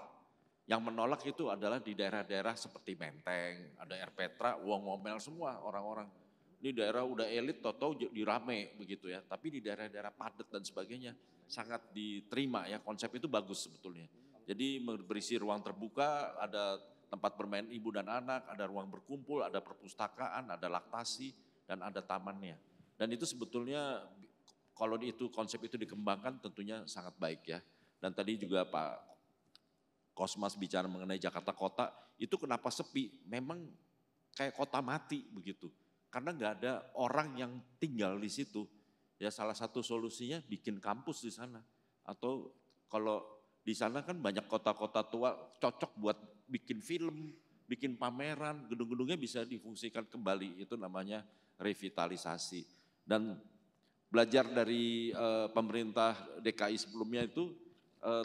Yang menolak itu adalah di daerah-daerah seperti Menteng, ada Air Petra, ngomel semua orang-orang. Ini daerah udah elit, tau-tau dirame begitu ya. Tapi di daerah-daerah padat dan sebagainya sangat diterima ya, konsep itu bagus sebetulnya. Jadi berisi ruang terbuka, ada tempat bermain ibu dan anak, ada ruang berkumpul, ada perpustakaan, ada laktasi, dan ada tamannya. Dan itu sebetulnya kalau itu konsep itu dikembangkan tentunya sangat baik ya. Dan tadi juga Pak Kosmas bicara mengenai Jakarta Kota, itu kenapa sepi? Memang kayak kota mati begitu. Karena nggak ada orang yang tinggal di situ. Ya salah satu solusinya bikin kampus di sana. Atau kalau di sana kan banyak kota-kota tua cocok buat bikin film, bikin pameran, gedung-gedungnya bisa difungsikan kembali. Itu namanya revitalisasi. Dan belajar dari pemerintah DKI sebelumnya itu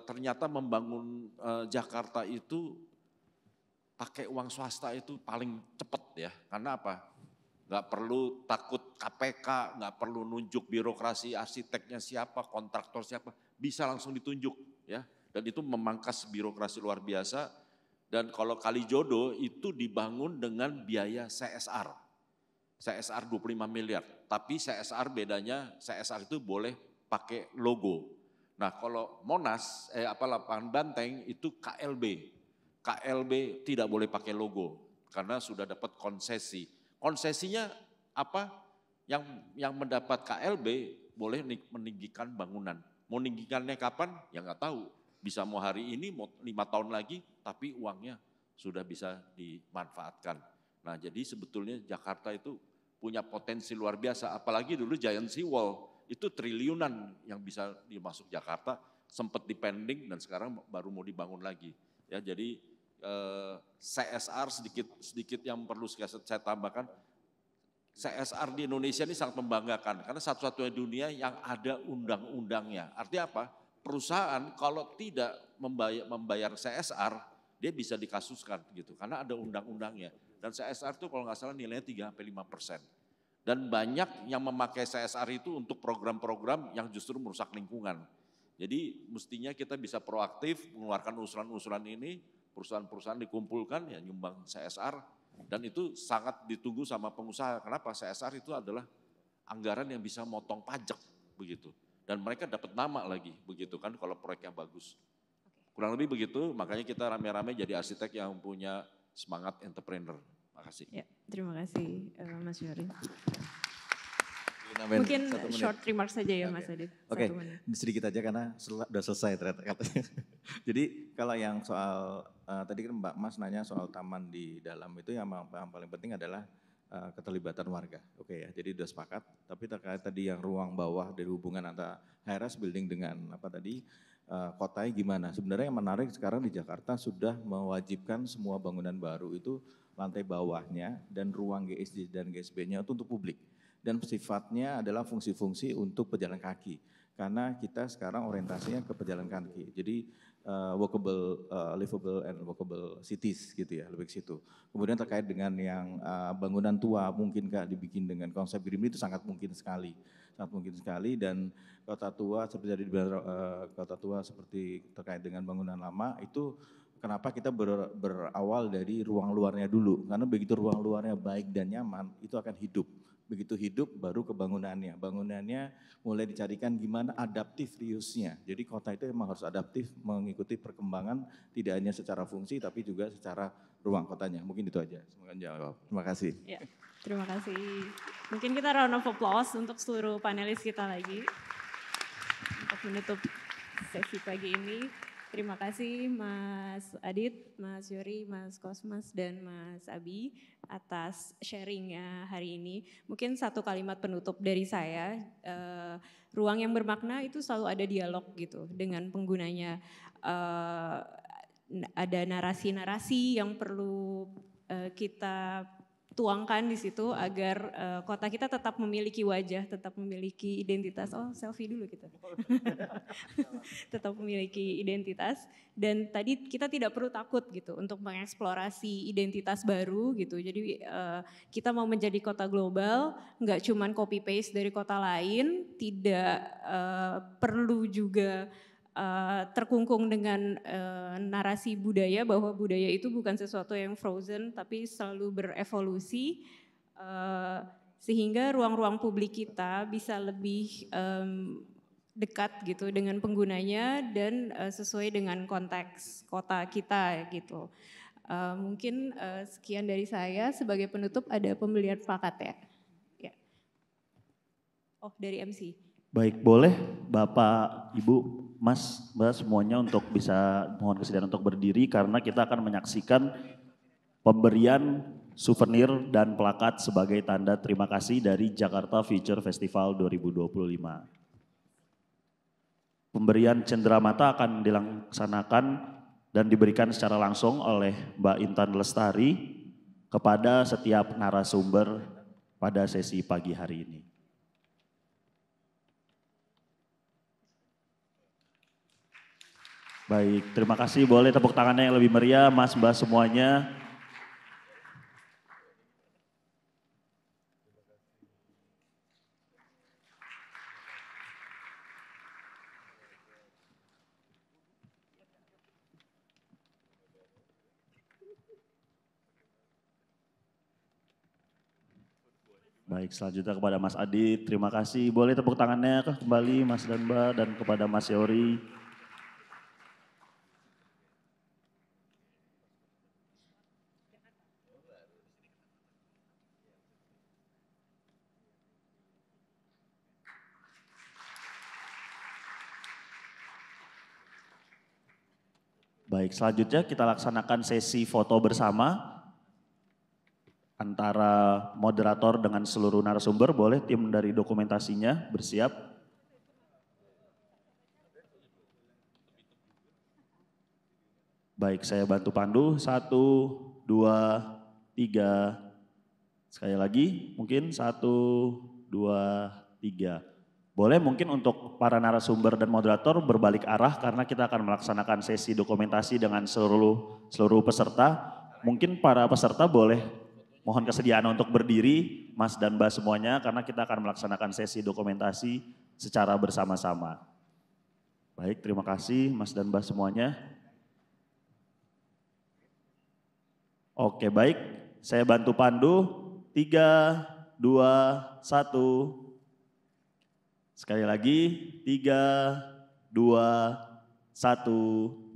ternyata membangun Jakarta itu pakai uang swasta itu paling cepat ya. Karena apa? Nggak perlu takut KPK, nggak perlu nunjuk birokrasi arsiteknya siapa, kontraktor siapa, bisa langsung ditunjuk ya. Dan itu memangkas birokrasi luar biasa. Dan kalau Kalijodo itu dibangun dengan biaya CSR. CSR 25 miliar, tapi CSR bedanya, CSR itu boleh pakai logo. Nah kalau Monas, lapangan Banteng itu KLB. KLB tidak boleh pakai logo karena sudah dapat konsesi. Konsesinya apa? Yang mendapat KLB boleh meninggikan bangunan. Mau meninggikannya kapan? Ya nggak tahu. Bisa mau hari ini, mau 5 tahun lagi, tapi uangnya sudah bisa dimanfaatkan. Nah jadi sebetulnya Jakarta itu punya potensi luar biasa. Apalagi dulu Giant Sea Wall itu triliunan yang bisa dimasuk Jakarta, sempat dipending dan sekarang baru mau dibangun lagi. Ya jadi CSR sedikit yang perlu saya tambahkan, CSR di Indonesia ini sangat membanggakan karena satu-satunya dunia yang ada undang-undangnya. Artinya apa? Perusahaan kalau tidak membayar CSR, dia bisa dikasuskan gitu karena ada undang-undangnya. Dan CSR itu kalau nggak salah nilainya 3-5%. Dan banyak yang memakai CSR itu untuk program-program yang justru merusak lingkungan. Jadi mestinya kita bisa proaktif mengeluarkan usulan-usulan ini, perusahaan-perusahaan dikumpulkan ya nyumbang CSR dan itu sangat ditunggu sama pengusaha. Kenapa? CSR itu adalah anggaran yang bisa motong pajak begitu. Dan mereka dapat nama lagi begitu kan kalau proyeknya bagus. Kurang lebih begitu, makanya kita rame-rame jadi arsitek yang punya semangat entrepreneur. Makasih. Ya, terima kasih Mas Yory. Mungkin short remarks saja ya Mas Adit. Oke, sedikit aja karena sudah selesai ternyata katanya. Jadi kalau yang soal, tadi kan Mbak Mas nanya soal taman di dalam itu yang paling penting adalah keterlibatan warga. Oke ya, jadi udah sepakat. Tapi terkait tadi yang ruang bawah dari hubungan antara HRS building dengan apa tadi, kotanya gimana. Sebenarnya yang menarik sekarang di Jakarta sudah mewajibkan semua bangunan baru itu lantai bawahnya dan ruang GSD dan GSB-nya itu untuk publik. Dan sifatnya adalah fungsi-fungsi untuk pejalan kaki. Karena kita sekarang orientasinya ke pejalan kaki. Jadi walkable, livable and walkable cities gitu ya, lebih ke situ. Kemudian terkait dengan yang bangunan tua, mungkinkah dibikin dengan konsep green itu sangat mungkin sekali. Sangat mungkin sekali, dan kota tua seperti tadi kota tua seperti terkait dengan bangunan lama itu kenapa kita berawal dari ruang luarnya dulu, karena begitu ruang luarnya baik dan nyaman itu akan hidup. Begitu hidup baru ke bangunannya. Bangunannya mulai dicarikan gimana adaptif reuse-nya. Jadi kota itu memang harus adaptif mengikuti perkembangan tidak hanya secara fungsi tapi juga secara ruang kotanya. Mungkin itu aja. Semoga jawab. Terima kasih. Ya, terima kasih. Mungkin kita round of applause untuk seluruh panelis kita lagi untuk menutup sesi pagi ini. Terima kasih Mas Adit, Mas Yory, Mas Kosmas, dan Mas Abi atas sharingnya hari ini. Mungkin satu kalimat penutup dari saya, ruang yang bermakna itu selalu ada dialog gitu dengan penggunanya. Ada narasi-narasi yang perlu kita tuangkan di situ agar kota kita tetap memiliki wajah, tetap memiliki identitas. Oh, selfie dulu kita. Tetap memiliki identitas, dan tadi kita tidak perlu takut gitu untuk mengeksplorasi identitas baru gitu. Jadi kita mau menjadi kota global, nggak cuman copy paste dari kota lain, tidak perlu juga terkungkung dengan narasi budaya bahwa budaya itu bukan sesuatu yang frozen tapi selalu berevolusi, sehingga ruang-ruang publik kita bisa lebih dekat gitu dengan penggunanya dan sesuai dengan konteks kota kita gitu. Mungkin sekian dari saya. Sebagai penutup ada pembelian plakat ya. Oh, dari MC. Baik, boleh Bapak, Ibu, Mas, Mbak semuanya untuk bisa mohon kesediaan untuk berdiri karena kita akan menyaksikan pemberian souvenir dan plakat sebagai tanda terima kasih dari Jakarta Future Festival 2025. Pemberian cenderamata akan dilaksanakan dan diberikan secara langsung oleh Mbak Intan Lestari kepada setiap narasumber pada sesi pagi hari ini. Baik, terima kasih. Boleh tepuk tangannya yang lebih meriah, Mas, Mbak semuanya. Baik, selanjutnya kepada Mas Adit, terima kasih. Boleh tepuk tangannya kembali Mas dan Mbak, dan kepada Mas Yory. Baik, selanjutnya kita laksanakan sesi foto bersama antara moderator dengan seluruh narasumber. Boleh tim dari dokumentasinya bersiap. Baik, saya bantu pandu. 1, 2, 3. Sekali lagi, mungkin 1, 2, 3. Boleh mungkin untuk para narasumber dan moderator berbalik arah karena kita akan melaksanakan sesi dokumentasi dengan seluruh peserta. Mungkin para peserta boleh mohon kesediaan untuk berdiri, Mas dan Mbak semuanya, karena kita akan melaksanakan sesi dokumentasi secara bersama-sama. Baik, terima kasih Mas dan Mbak semuanya. Oke, baik. Saya bantu pandu. 3, 2, 1. Sekali lagi, 3, 2, 1.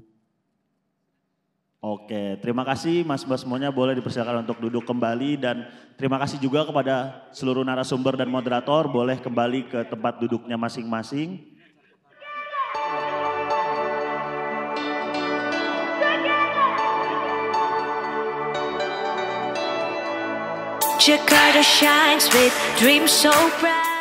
Oke, terima kasih Mas Mbak semuanya, boleh dipersilakan untuk duduk kembali, dan terima kasih juga kepada seluruh narasumber dan moderator, boleh kembali ke tempat duduknya masing-masing. Jakarta shines with dreams so bright.